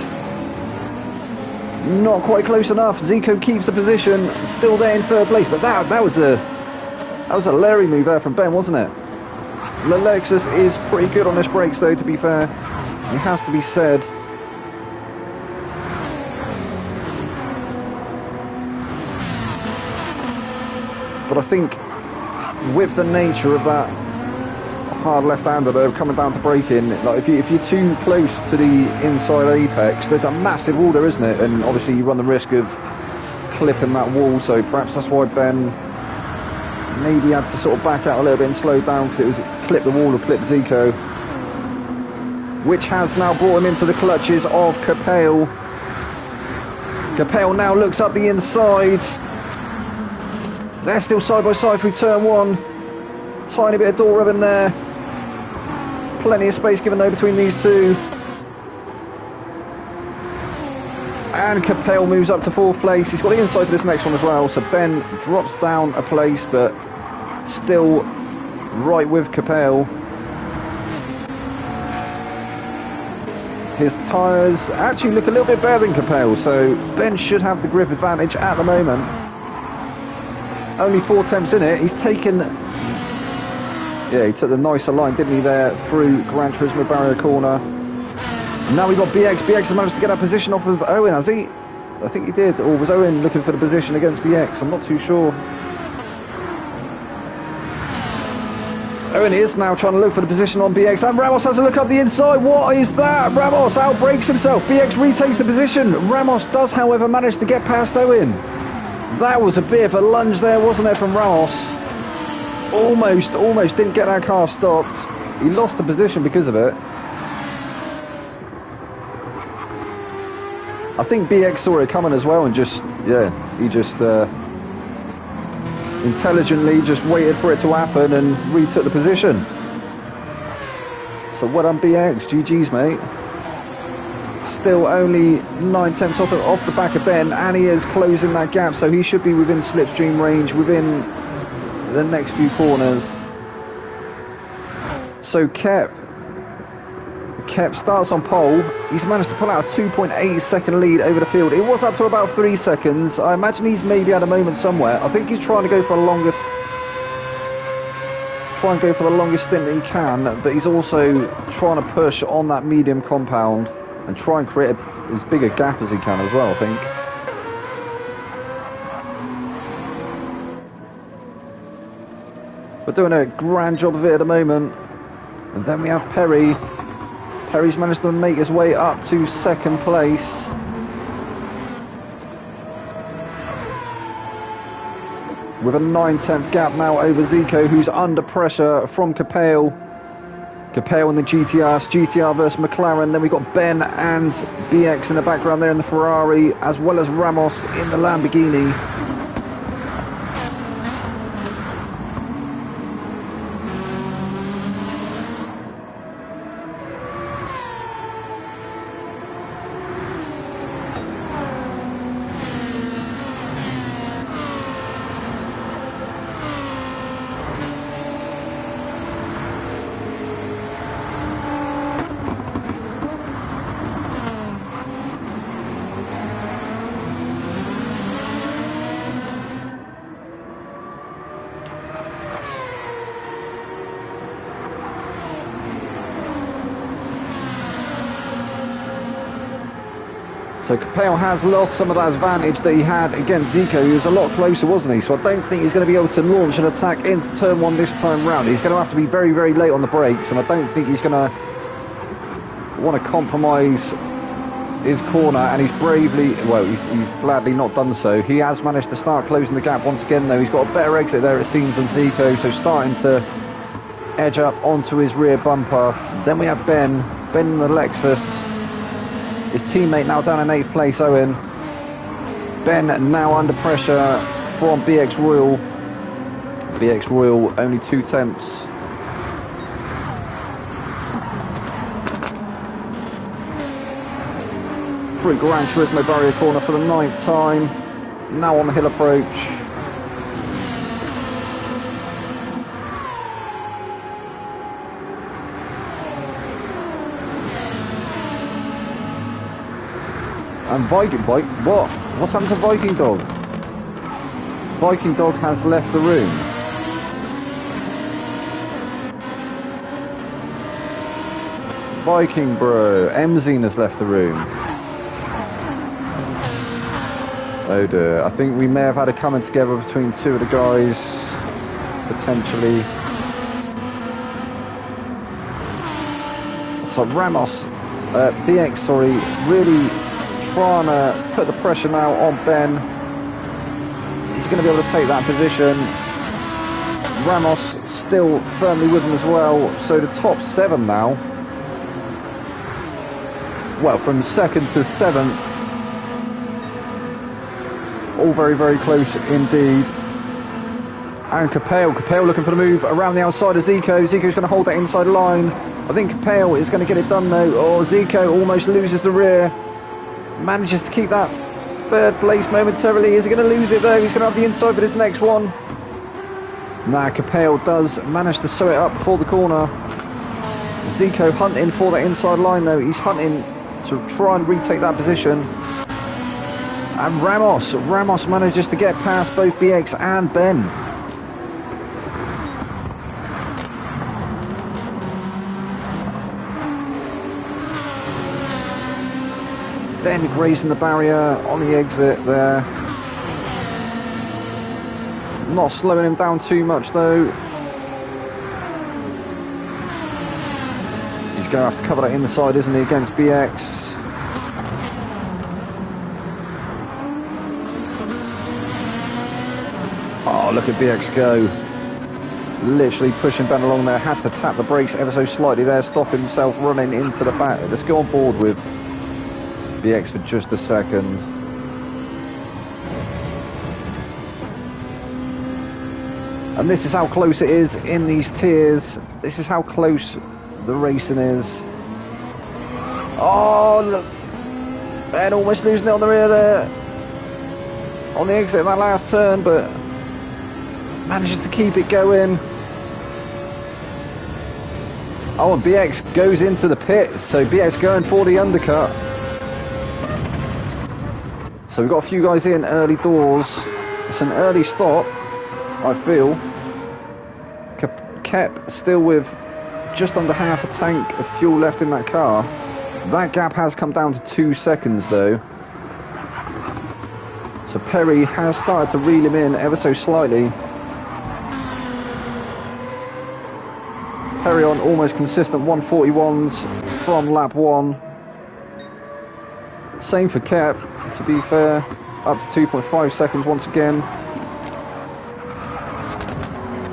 Not quite close enough. Zico keeps the position, still there in third place. But that was a Larry move there from Ben, wasn't it? The Lexus is pretty good on this brakes, though. To be fair, it has to be said. But I think with the nature of that hard left-hander though, coming down to braking, like if you're too close to the inside apex, there's a massive wall there, isn't it? And obviously you run the risk of clipping that wall, so perhaps that's why Ben maybe had to sort of back out a little bit and slow down, because it was clip the wall or clip Zico, which has now brought him into the clutches of Capel. Capel now looks up the inside. They're still side by side through turn one. Tiny bit of door rubbing there. Plenty of space given though between these two. And Capel moves up to fourth place. He's got the inside for this next one as well. So Ben drops down a place, but still right with Capel. His tyres actually look a little bit better than Capel, so Ben should have the grip advantage at the moment. Only 4 attempts in it. He's taken... Yeah, he took the nicer line, didn't he, there through Gran Turismo barrier corner. Now we've got BX. BX has managed to get a position off of Owen, has he? I think he did. Or was Owen looking for the position against BX? I'm not too sure. Owen is now trying to look for the position on BX. And Ramos has a look up the inside. What is that? Ramos outbrakes himself. BX retakes the position. Ramos does, however, manage to get past Owen. That was a bit of a lunge there, wasn't it, from Ramos? Almost didn't get that car stopped. He lost the position because of it. I think BX saw it coming as well and just, yeah, he just intelligently just waited for it to happen and retook the position. So well done BX, GG's mate. Still only 9 tenths off the back of Ben, and he is closing that gap, so he should be within slipstream range within the next few corners. So Kep starts on pole. He's managed to pull out a 2.8 second lead over the field. It was up to about 3 seconds. I imagine he's maybe had a moment somewhere. I think he's trying to go for the longest stint that he can, but he's also trying to push on that medium compound and try and create as big a gap as he can as well, I think. We're doing a grand job of it at the moment. And then we have Perry. Perry's managed to make his way up to second place. With a 9-tenth gap now over Zico, who's under pressure from Capel. Capel in the GTR versus McLaren. Then we've got Ben and BX in the background there in the Ferrari, as well as Ramos in the Lamborghini. So Capel has lost some of that advantage that he had against Zico. He was a lot closer, wasn't he? So I don't think he's going to be able to launch an attack into turn one this time round. He's going to have to be very, very late on the brakes, and I don't think he's going to want to compromise his corner, and he's bravely, well, he's gladly not done so. He has managed to start closing the gap once again, though. He's got a better exit there, it seems, than Zico, so starting to edge up onto his rear bumper. Then we have Ben in the Lexus. His teammate now down in 8th place, Owen. Ben now under pressure from BX Royal. BX Royal only 2 attempts. Through Gran Turismo barrier corner for the 9th time. Now on the hill approach. And Viking Bike, what? What's happened to Viking Dog? Viking Dog has left the room. Viking Bro, Mzine has left the room. Oh dear, I think we may have had a coming together between two of the guys, potentially. So Ramos, BX, sorry, really trying to put the pressure now on Ben. He's going to be able to take that position. Ramos still firmly with him as well. So the top 7 now. Well, from 2nd to 7th. All very, very close indeed. And Capel looking for the move around the outside of Zico. Zico's going to hold that inside line. I think Capel is going to get it done though. Oh, Zico almost loses the rear. Manages to keep that 3rd place momentarily. Is he going to lose it though? He's going to have the inside for this next one. Nah, Capel does manage to sew it up before the corner. Zico hunting for that inside line though. He's hunting to try and retake that position. And Ramos manages to get past both BX and Ben. Ben grazing the barrier on the exit there. Not slowing him down too much though. He's going to have to cover that inside, isn't he, against BX. Oh, look at BX go. Literally pushing Ben along there. Had to tap the brakes ever so slightly there. Stop himself running into the back. Let's go on board with BX for just a second. And this is how close it is in these tiers. This is how close the racing is. Oh, look. Ben almost losing it on the rear there. On the exit of that last turn, but manages to keep it going. Oh, and BX goes into the pits. So BX going for the undercut. So we've got a few guys in early doors. It's an early stop, I feel. Kep still with just under half a tank of fuel left in that car. That gap has come down to 2 seconds though. So Perry has started to reel him in ever so slightly. Perry on almost consistent 141s from lap 1. Same for Kep, to be fair, up to 2.5 seconds once again.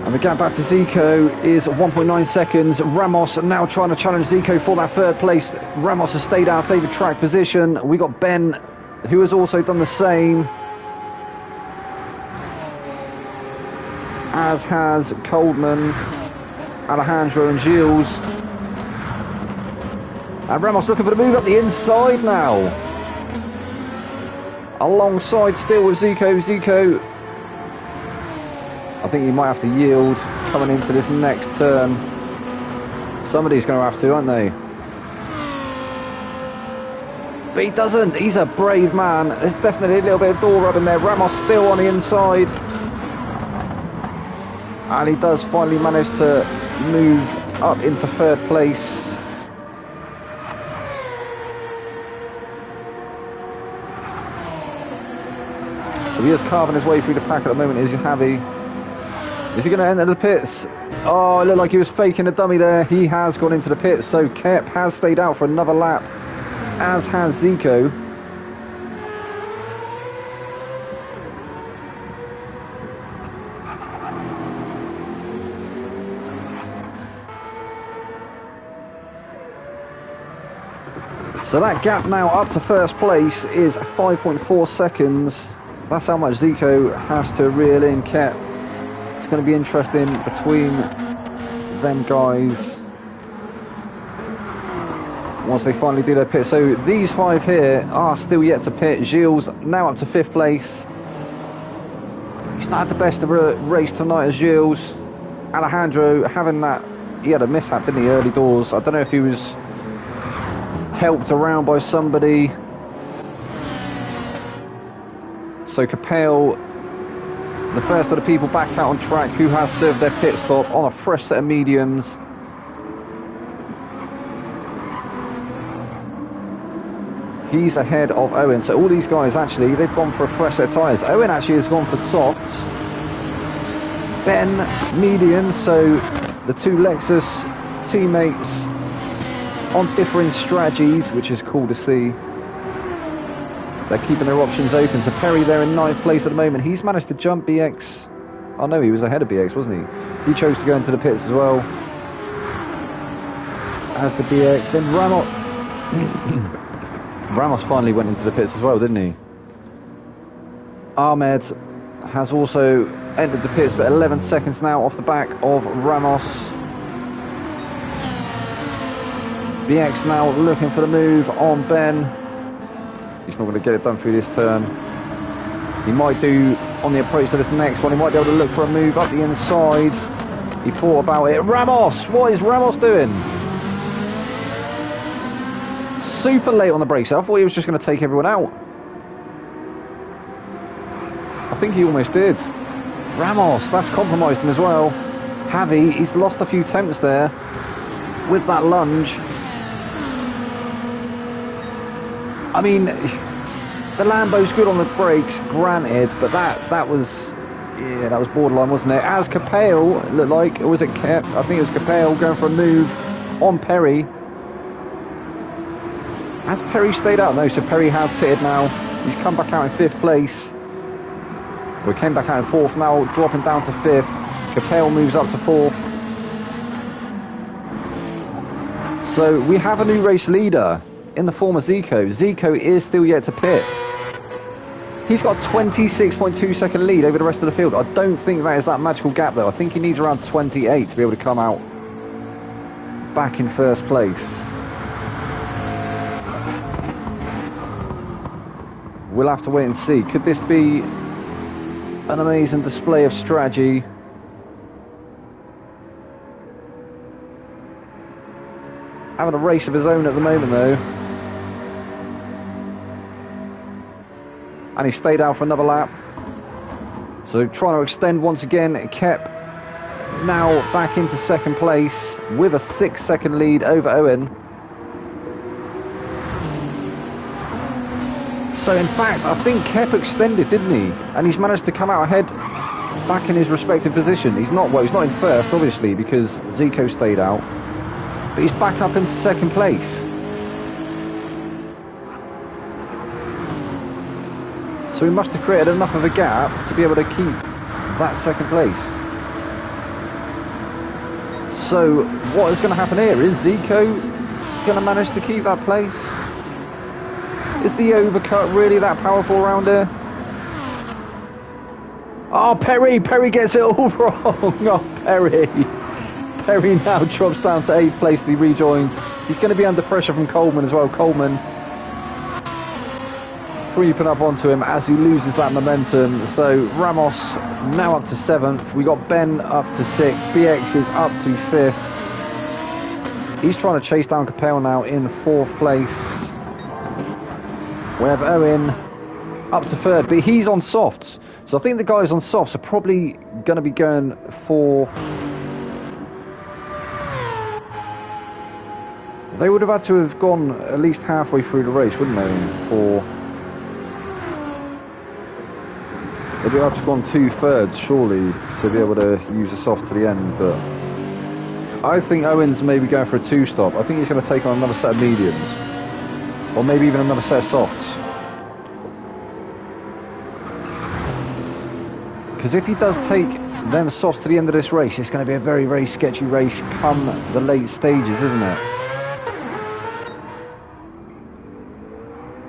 And the gap back to Zico is 1.9 seconds. Ramos now trying to challenge Zico for that 3rd place. Ramos has stayed out of favoured track position. We got Ben, who has also done the same, as has Coldman, Alejandro and Gilles. And Ramos looking for the move up the inside now. Alongside still with Zico. Zico, I think he might have to yield coming into this next turn. Somebody's going to have to, aren't they? But he doesn't. He's a brave man. There's definitely a little bit of door rubbing there. Ramos still on the inside. And he does finally manage to move up into 3rd place. So he is carving his way through the pack at the moment, is Javi. Is he going to enter the pits? Oh, it looked like he was faking a dummy there. He has gone into the pits, so Kep has stayed out for another lap, as has Zico. So that gap now up to 1st place is 5.4 seconds. That's how much Zico has to reel in Kep. It's going to be interesting between them guys once they finally do their pit. So these 5 here are still yet to pit. Gilles now up to 5th place. He's not had the best of a race tonight as Gilles. Alejandro having that, he had a mishap, didn't he, early doors. I don't know if he was helped around by somebody. So Capel, the first of the people back out on track who has served their pit stop on a fresh set of mediums. He's ahead of Owen. So all these guys actually, they've gone for a fresh set of tyres. Owen actually has gone for softs. Ben, medium. So the two Lexus teammates on different strategies, which is cool to see. They're keeping their options open. So Perry there in 9th place at the moment. He's managed to jump BX. Oh no, he was ahead of BX, wasn't he? He chose to go into the pits as well as the BX. And Ramos finally went into the pits as well, didn't he? Ahmed has also entered the pits, but 11 seconds now off the back of Ramos. BX now looking for the move on Ben. He's not going to get it done through this turn. He might do on the approach to this next one. He might be able to look for a move up the inside. He thought about it. Ramos! What is Ramos doing? Super late on the brakes. I thought he was just going to take everyone out. I think he almost did. Ramos, that's compromised him as well. Javi, he's lost a few temps there with that lunge. I mean, the Lambo's good on the brakes, granted, but that was borderline, wasn't it? As Capel, it looked like, or was it Kep? I think it was Capel going for a move on Perry. Has Perry stayed out? No, so Perry has pitted now. He's come back out in 5th place. We came back out in 4th, now dropping down to 5th. Capel moves up to 4th. So we have a new race leader in the form of Zico. Zico is still yet to pit. He's got 26.2 second lead over the rest of the field. I don't think that is that magical gap though. I think he needs around 28 to be able to come out back in 1st place. We'll have to wait and see. Could this be an amazing display of strategy? Having a race of his own at the moment though. And he stayed out for another lap. So trying to extend once again. Kep now back into 2nd place with a 6-second lead over Owen. So in fact, I think Kep extended, didn't he? And he's managed to come out ahead back in his respective position. He's not in 1st, obviously, because Zico stayed out. But he's back up into 2nd place. So he must have created enough of a gap to be able to keep that 2nd place. So what is going to happen here? Is Zico going to manage to keep that place? Is the overcut really that powerful around here? Oh, Perry gets it all wrong. Oh, Perry now drops down to 8th place as he rejoins. He's going to be under pressure from Coleman as well. Coleman creeping up onto him as he loses that momentum. So Ramos now up to 7th. We got Ben up to 6th. BX is up to 5th. He's trying to chase down Capel now in 4th place. We have Owen up to 3rd, but he's on softs. So I think the guys on softs are probably going to be going for... They would have had to have gone at least halfway through the race, wouldn't they? They'd have to have gone 2/3, surely, to be able to use a soft to the end, but... I think Owen's maybe going for a 2-stop. I think he's going to take on another set of mediums. Or maybe even another set of softs. Because if he does take them softs to the end of this race, it's going to be a very, very sketchy race come the late stages, isn't it?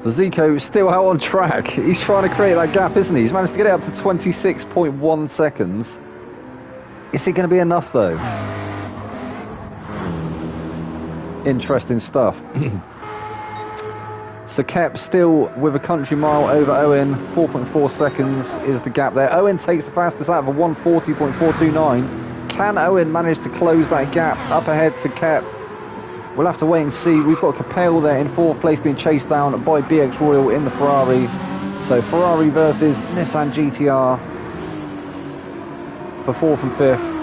So Zico is still out on track. He's trying to create that gap, isn't he? He's managed to get it up to 26.1 seconds. Is it going to be enough, though? Interesting stuff. So Kep still with a country mile over Owen. 4.4 seconds is the gap there. Owen takes the fastest out of a 1:40.429. Can Owen manage to close that gap up ahead to Kep? We'll have to wait and see. We've got Capel there in 4th place being chased down by BX Royal in the Ferrari. So Ferrari versus Nissan GTR for 4th and 5th.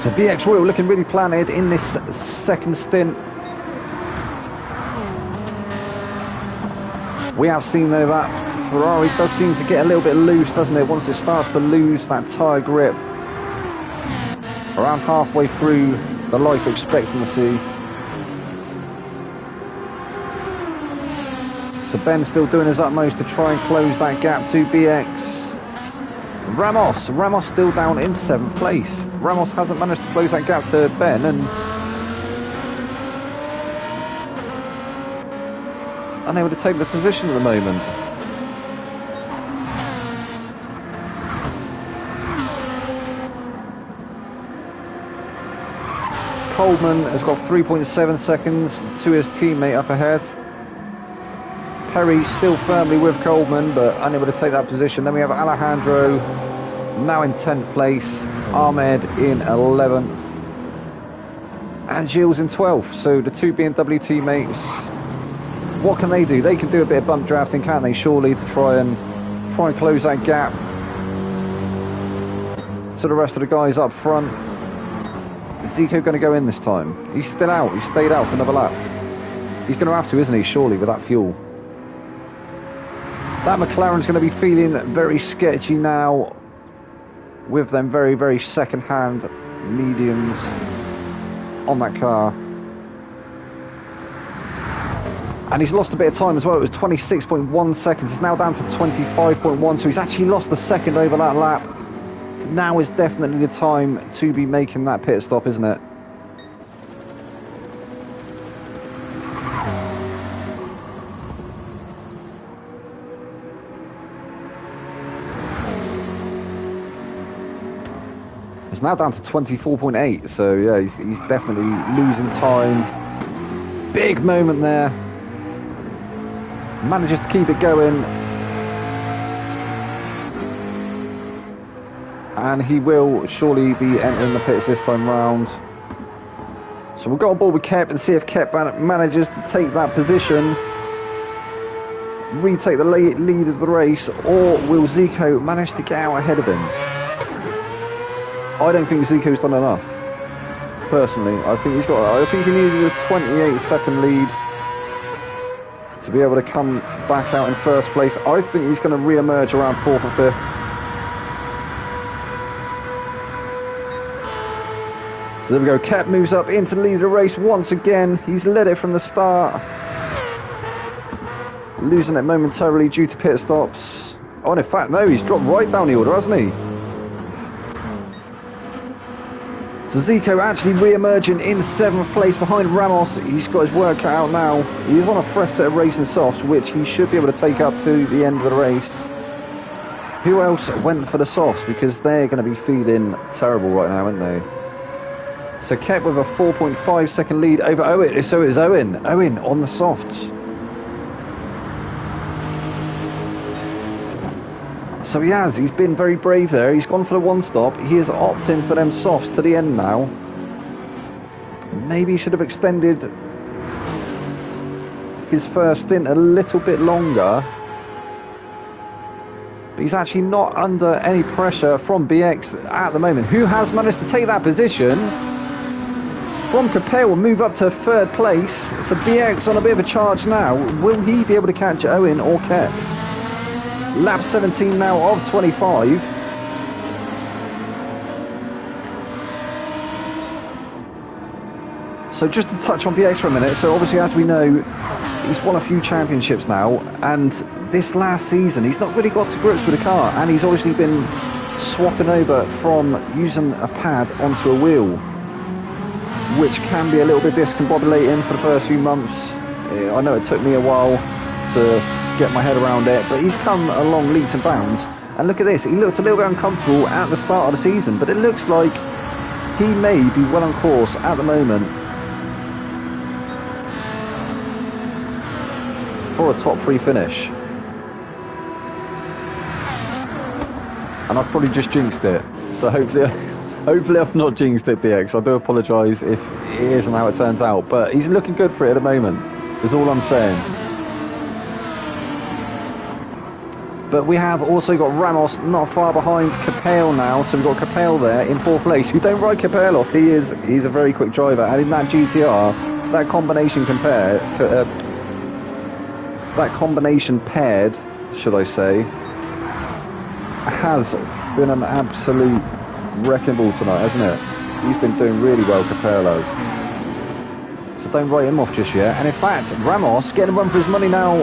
So BX Royal looking really planted in this second stint. We have seen though that Ferrari does seem to get a little bit loose, doesn't it, once it starts to lose that tyre grip around halfway through the life expectancy. So Ben's still doing his utmost to try and close that gap to BX. Ramos still down in 7th place. Ramos hasn't managed to close that gap to Ben, and unable to take the position at the moment. Coleman has got 3.7 seconds to his teammate up ahead. Perry still firmly with Coleman, but unable to take that position. Then we have Alejandro now in 10th place, Ahmed in 11th, and Gilles in 12th. So the two BMW teammates, what can they do? They can do a bit of bump drafting, can't they? Surely, to try and close that gap to the rest of the guys up front. Is Zico going to go in this time? He's still out. He stayed out for another lap. He's going to have to, isn't he? Surely, with that fuel. That McLaren's going to be feeling very sketchy now, with them very, very second-hand mediums on that car. And he's lost a bit of time as well. It was 26.1 seconds. It's now down to 25.1. So he's actually lost a second over that lap. Now is definitely the time to be making that pit stop, isn't it? It's now down to 24.8. So yeah, he's definitely losing time. Big moment there. Manages to keep it going, and he will surely be entering the pits this time round. So we'll go on board with Kep and see if Kep manages to take that position, retake the lead of the race, or will Zico manage to get out ahead of him? I don't think Zico's done enough, personally. I think he needed a 28-second lead to be able to come back out in first place. I think he's going to re-emerge around 4th or 5th. So there we go. Kep moves up into the lead of the race once again. He's led it from the start, losing it momentarily due to pit stops. Oh, and in fact, no, he's dropped right down the order, hasn't he? So Zico actually re-emerging in 7th place behind Ramos. He's got his work cut out now. He is on a fresh set of racing softs, which he should be able to take up to the end of the race. Who else went for the softs? Because they're going to be feeling terrible right now, aren't they? So Kep with a 4.5 second lead over Owen. So it's Owen. Owen on the softs. So he's been very brave there. He's gone for the one stop. He is opting for them softs to the end now. Maybe he should have extended his first stint a little bit longer. But he's actually not under any pressure from BX at the moment, who has managed to take that position. From Capel will move up to 3rd place. So BX on a bit of a charge now. Will he be able to catch Owen or Kep? Lap 17 now of 25. So just to touch on BX for a minute. So obviously, as we know, he's won a few championships now, and this last season he's not really got to grips with the car, and he's obviously been swapping over from using a pad onto a wheel, which can be a little bit discombobulating for the first few months. I know it took me a while to get my head around it, but he's come along leaps and bounds. And look at this, he looked a little bit uncomfortable at the start of the season, but it looks like he may be well on course at the moment for a top 3 finish. and I've probably just jinxed it. So hopefully I've not jinxed it, BX. I do apologise if it isn't how it turns out, but he's looking good for it at the moment, is all I'm saying. But we have also got Ramos not far behind Capel now, so we've got Capel there in 4th place. You don't write Capel off, he's a very quick driver, and in that GTR, that combination paired, should I say, has been an absolute wrecking ball tonight, hasn't it? He's been doing really well, Capel has. So don't write him off just yet. And in fact, Ramos getting a run for his money now.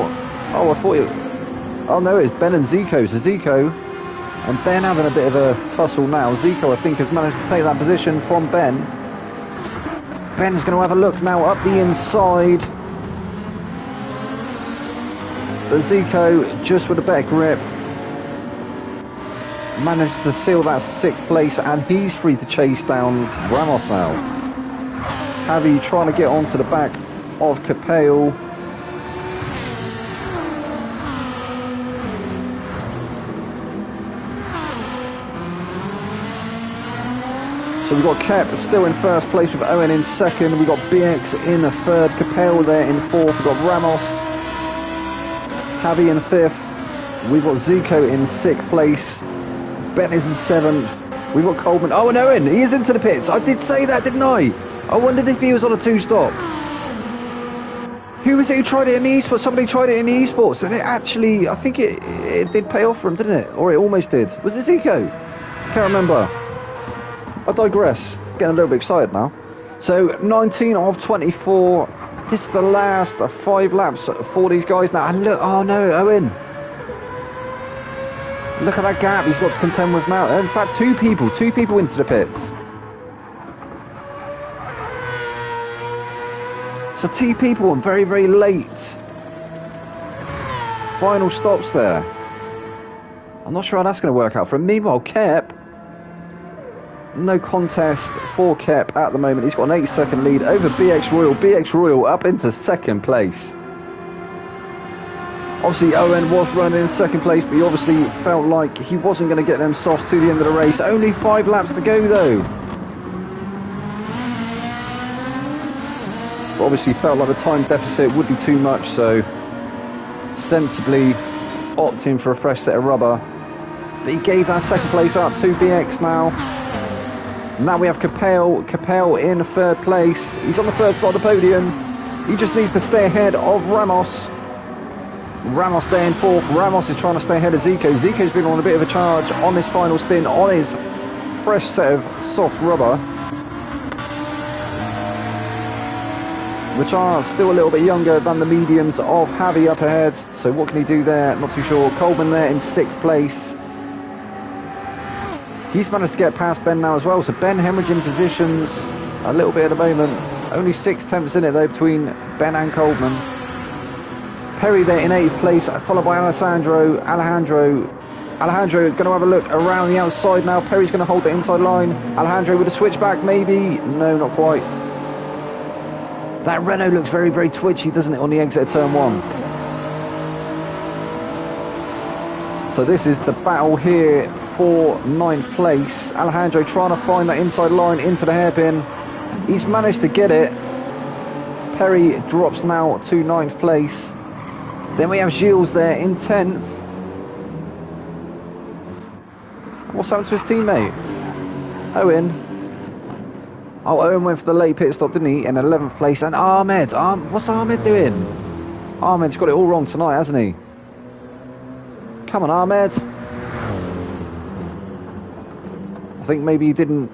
Oh, I thought oh no, it's Ben and Zico. So Zico and Ben having a bit of a tussle now. Zico, I think, has managed to take that position from Ben. Ben's going to have a look now up the inside. But Zico, just with a better grip, managed to seal that 6th place, and he's free to chase down Ramos now. Javi trying to get onto the back of Capel. So we've got Kep still in 1st place with Owen in 2nd. We've got BX in 3rd, Capel there in 4th. We've got Ramos, Javi in 5th. We've got Zico in 6th place. Ben is in 7th. We've got Coleman. Oh, and Owen, he is into the pits. I did say that, didn't I? I wondered if he was on a 2-stop. Who was it who tried it in the esports? Somebody tried it in the esports, and it actually, I think it did pay off for him, didn't it? Or it almost did. Was it Zico? Can't remember. I digress. Getting a little bit excited now. So 19 of 24. This is the last 5 laps for these guys now. And look, oh no, Owen. Look at that gap he's got to contend with now. In fact, two people into the pits. So 2 people and very, very late final stops there. I'm not sure how that's going to work out for him. Meanwhile, Kep, no contest for Kep at the moment. He's got an 8-second lead over BX Royal. BX Royal up into 2nd place. Obviously, Owen was running in 2nd place, but he obviously felt like he wasn't going to get them softs to the end of the race. Only 5 laps to go, though. But obviously, felt like the time deficit would be too much, so sensibly opting for a fresh set of rubber. But he gave that 2nd place up to BX now. Now we have Capel in 3rd place. He's on the 3rd slot of the podium. He just needs to stay ahead of Ramos. Ramos there in 4th. Ramos is trying to stay ahead of Zico. Zico's been on a bit of a charge on this final stint on his fresh set of soft rubber, which are still a little bit younger than the mediums of Javi up ahead. So what can he do there? Not too sure. Coleman there in 6th place. He's managed to get past Ben now as well. So Ben hemorrhaging positions a little bit at the moment. Only 6 tenths in it though between Ben and Coleman. Perry there in 8th place, followed by Alejandro going to have a look around the outside now. Perry's going to hold the inside line. Alejandro with a switchback, maybe. No, not quite. That Renault looks very, very twitchy, doesn't it, on the exit of turn 1. So this is the battle here for 9th place. Alejandro trying to find that inside line into the hairpin. He's managed to get it. Perry drops now to 9th place. Then we have Gilles there in 10th. What's happened to his teammate? Owen. Oh, Owen went for the late pit stop, didn't he? In 11th place. And Ahmed. What's Ahmed doing? Ahmed's got it all wrong tonight, hasn't he? Come on, Ahmed. I think maybe he didn't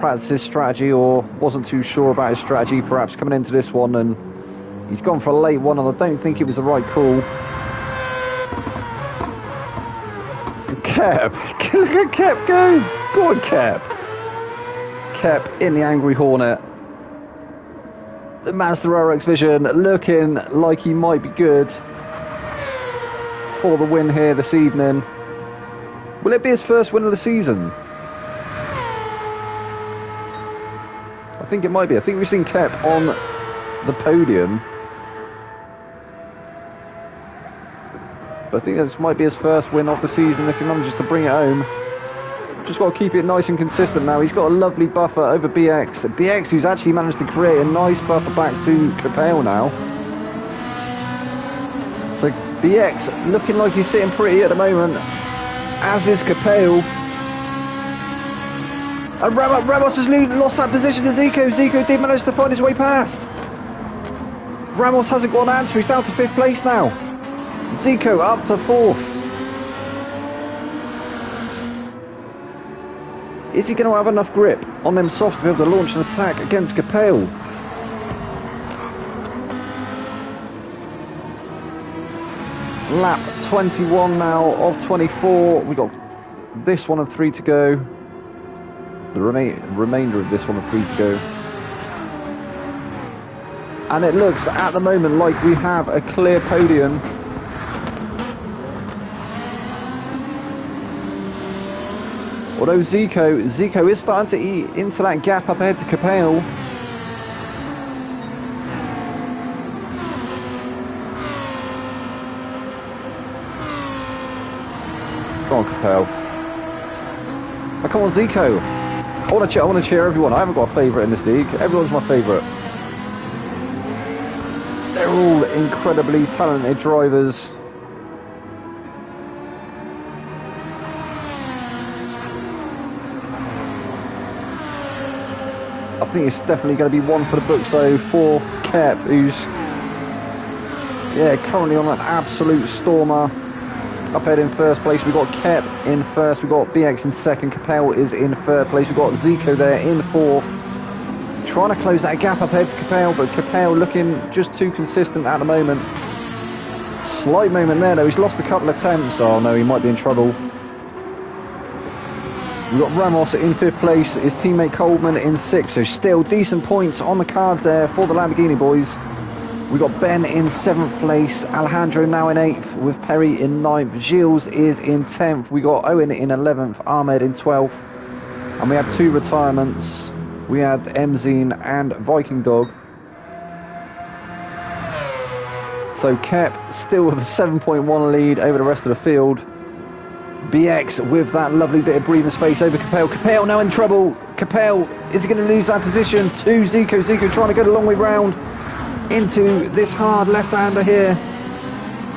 practice his strategy or wasn't too sure about his strategy, perhaps coming into this one, and he's gone for a late one, and I don't think it was the right call. Kep. Look at Kep go. Go on, Kep. Kep in the Angry Hornet. The Mazda RX Vision looking like he might be good for the win here this evening. Will it be his first win of the season? I think it might be. I think we've seen Kep on the podium. But I think this might be his first win of the season if he manages to bring it home. Just got to keep it nice and consistent now. He's got a lovely buffer over BX. BX who's actually managed to create a nice buffer back to Capel now. So BX looking like he's sitting pretty at the moment, as is Capel. And Ramos has lost that position to Zico. Zico did manage to find his way past. Ramos hasn't got an answer. He's down to 5th place now. Zico up to 4th. Is he going to have enough grip on them softs to be able to launch an attack against Capel? Lap 21 now of 24. We got this one and 3 to go. The remainder of this one and 3 to go. And it looks at the moment like we have a clear podium. Although Zico is starting to eat into that gap up ahead to Capel. Come on, Capel. Oh, come on, Zico. I want to cheer everyone. I haven't got a favourite in this league. Everyone's my favourite. They're all incredibly talented drivers. I think it's definitely going to be one for the books though for Kep, who's currently on an absolute stormer. Up ahead in 1st place, we've got Kep in 1st, we've got BX in 2nd, Capel is in 3rd place, we've got Zico there in 4th. Trying to close that gap up ahead to Capel, but Capel looking just too consistent at the moment. Slight moment there though, he's lost a couple of attempts. Oh no, he might be in trouble. We've got Ramos in 5th place, his teammate Coleman in 6th, so still decent points on the cards there for the Lamborghini boys. We've got Ben in 7th place, Alejandro now in 8th, with Perry in 9th, Gilles is in 10th, we got Owen in 11th, Ahmed in 12th, and we had 2 retirements. We had Emzine and Viking Dog. So Kep still with a 7.1 lead over the rest of the field. BX with that lovely bit of breathing space over Capel. Capel now in trouble. Capel, is he going to lose that position to Zico? Zico trying to go the long way round into this hard left-hander here.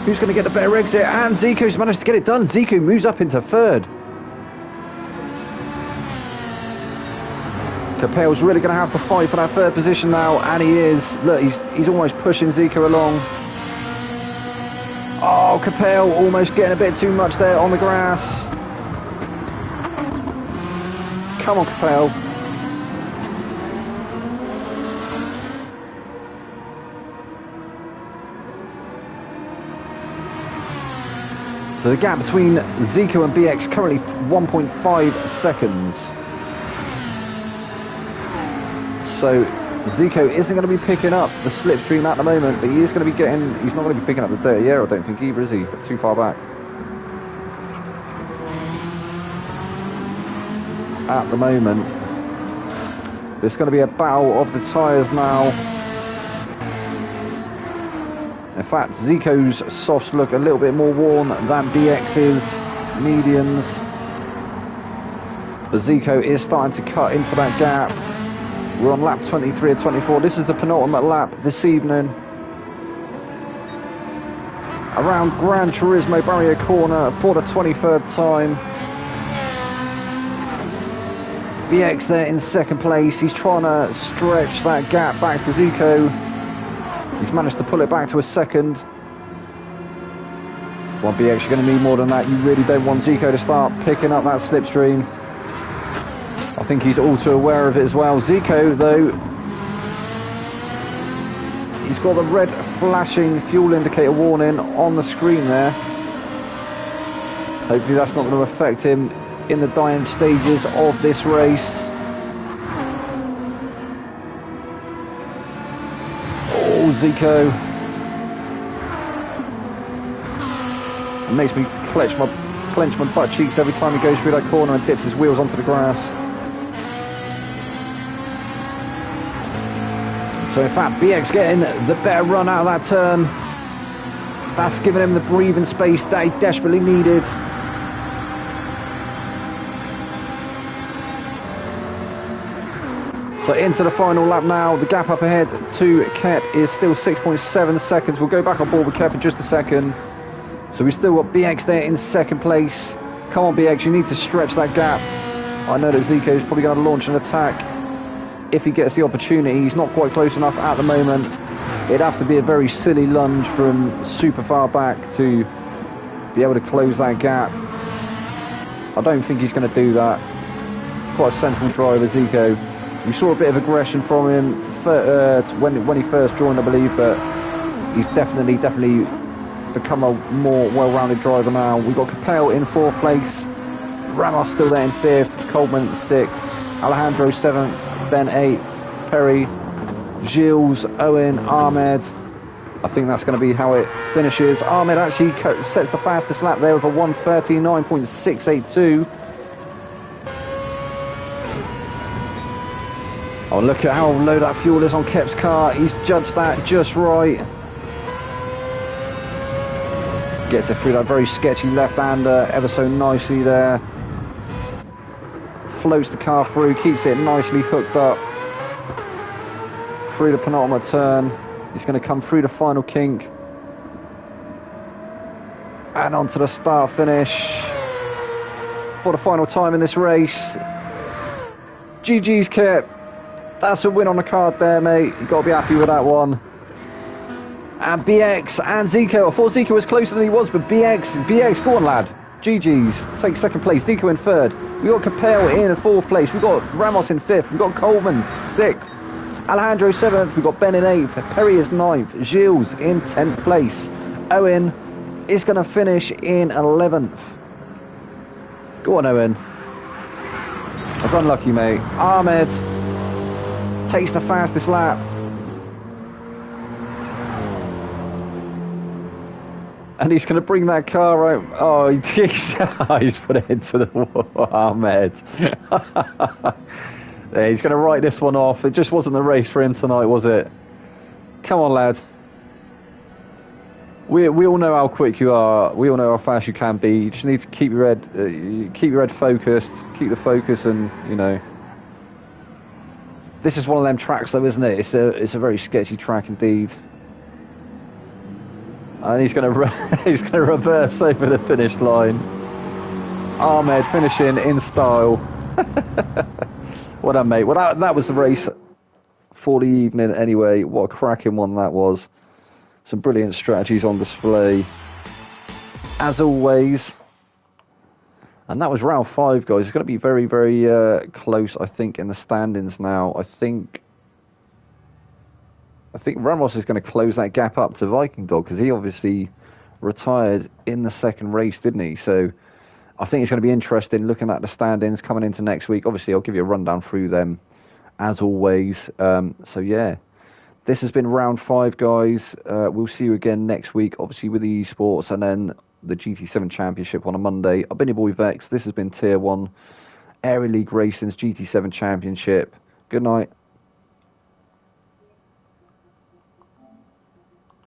Who's going to get the better exit? And Zico's managed to get it done. Zico moves up into 3rd. Capel's really going to have to fight for that 3rd position now, and he is. Look, he's almost pushing Zico along. Oh, Capel almost getting a bit too much there on the grass. Come on, Capel. So the gap between Zico and BX currently 1.5 seconds. So Zico isn't going to be picking up the slipstream at the moment, but he is going to be getting. He's not going to be picking up the dirty air, I don't think either, is he? But too far back. At the moment, there's going to be a battle of the tyres now. In fact, Zico's softs look a little bit more worn than BX's mediums. But Zico is starting to cut into that gap. We're on lap 23 or 24. This is the penultimate lap this evening. Around Gran Turismo barrier corner for the 23rd time. BX there in 2nd place. He's trying to stretch that gap back to Zico. He's managed to pull it back to a 2nd. Well, BX, you're going to need more than that. You really don't want Zico to start picking up that slipstream. I think he's all too aware of it as well. Zico, though, he's got the red flashing fuel indicator warning on the screen there. Hopefully that's not going to affect him in the dying stages of this race. Oh, Zico. It makes me clench my butt cheeks every time he goes through that corner and dips his wheels onto the grass. So in fact, BX getting the better run out of that turn. That's giving him the breathing space that he desperately needed. So into the final lap now. The gap up ahead to Kep is still 6.7 seconds. We'll go back on board with Kep in just a second. So we've still got BX there in second place. Come on, BX, you need to stretch that gap. I know that Zico is probably going to launch an attack if he gets the opportunity. He's not quite close enough at the moment. It'd have to be a very silly lunge from super far back to be able to close that gap. I don't think he's going to do that. Quite a sensible driver, Zico. We saw a bit of aggression from him when he first joined, I believe, but he's definitely become a more well-rounded driver now. We've got Capel in 4th place, Ramos still there in 5th, Coleman 6th, Alejandro 7th, Ben 8th, Perry, Gilles, Owen, Ahmed. I think that's going to be how it finishes. Ahmed actually sets the fastest lap there with a 1:39.682. Oh, look at how low that fuel is on Kep's car. He's judged that just right. Gets it through that very sketchy left-hander ever so nicely there. Floats the car through, keeps it nicely hooked up. Through the penultimate turn. He's going to come through the final kink. And onto the start-finish. For the final time in this race. GG's Kep. That's a win on the card there, mate. You've got to be happy with that one. And BX and Zico. I thought Zico was closer than he was, but BX, go on, lad. GG's. Take 2nd place. Zico in 3rd. We got Capel in 4th place. We got Ramos in 5th. We got Coleman 6th. Alejandro 7th. We got Ben in 8th. Perry is 9th. Gilles in 10th place. Owen is going to finish in 11th. Go on, Owen. That's unlucky, mate. Ahmed takes the fastest lap. And he's going to bring that car out. Oh, he's put it into the wall. Ahmed. Yeah, he's going to write this one off. It just wasn't the race for him tonight, was it? Come on, lad. We all know how quick you are. We all know how fast you can be. You just need to keep your head focused. Keep the focus, and you know. This is one of them tracks, though, isn't it? It's a very sketchy track indeed. And he's going to reverse over the finish line. Ahmed finishing in style. Well done, mate. Well, that was the race for the evening anyway. What a cracking one that was. Some brilliant strategies on display, as always. And that was round 5, guys. It's going to be very, very close, I think, in the standings now. I think Ramos is going to close that gap up to Viking Dog, because he obviously retired in the 2nd race, didn't he? So I think it's going to be interesting looking at the standings coming into next week. Obviously, I'll give you a rundown through them, as always. So, yeah, this has been round 5, guys. We'll see you again next week, obviously, with the esports, and then the GT7 Championship on a Monday. I've been your boy Vex. This has been Tier 1 Aero League Racing's GT7 Championship. Good night.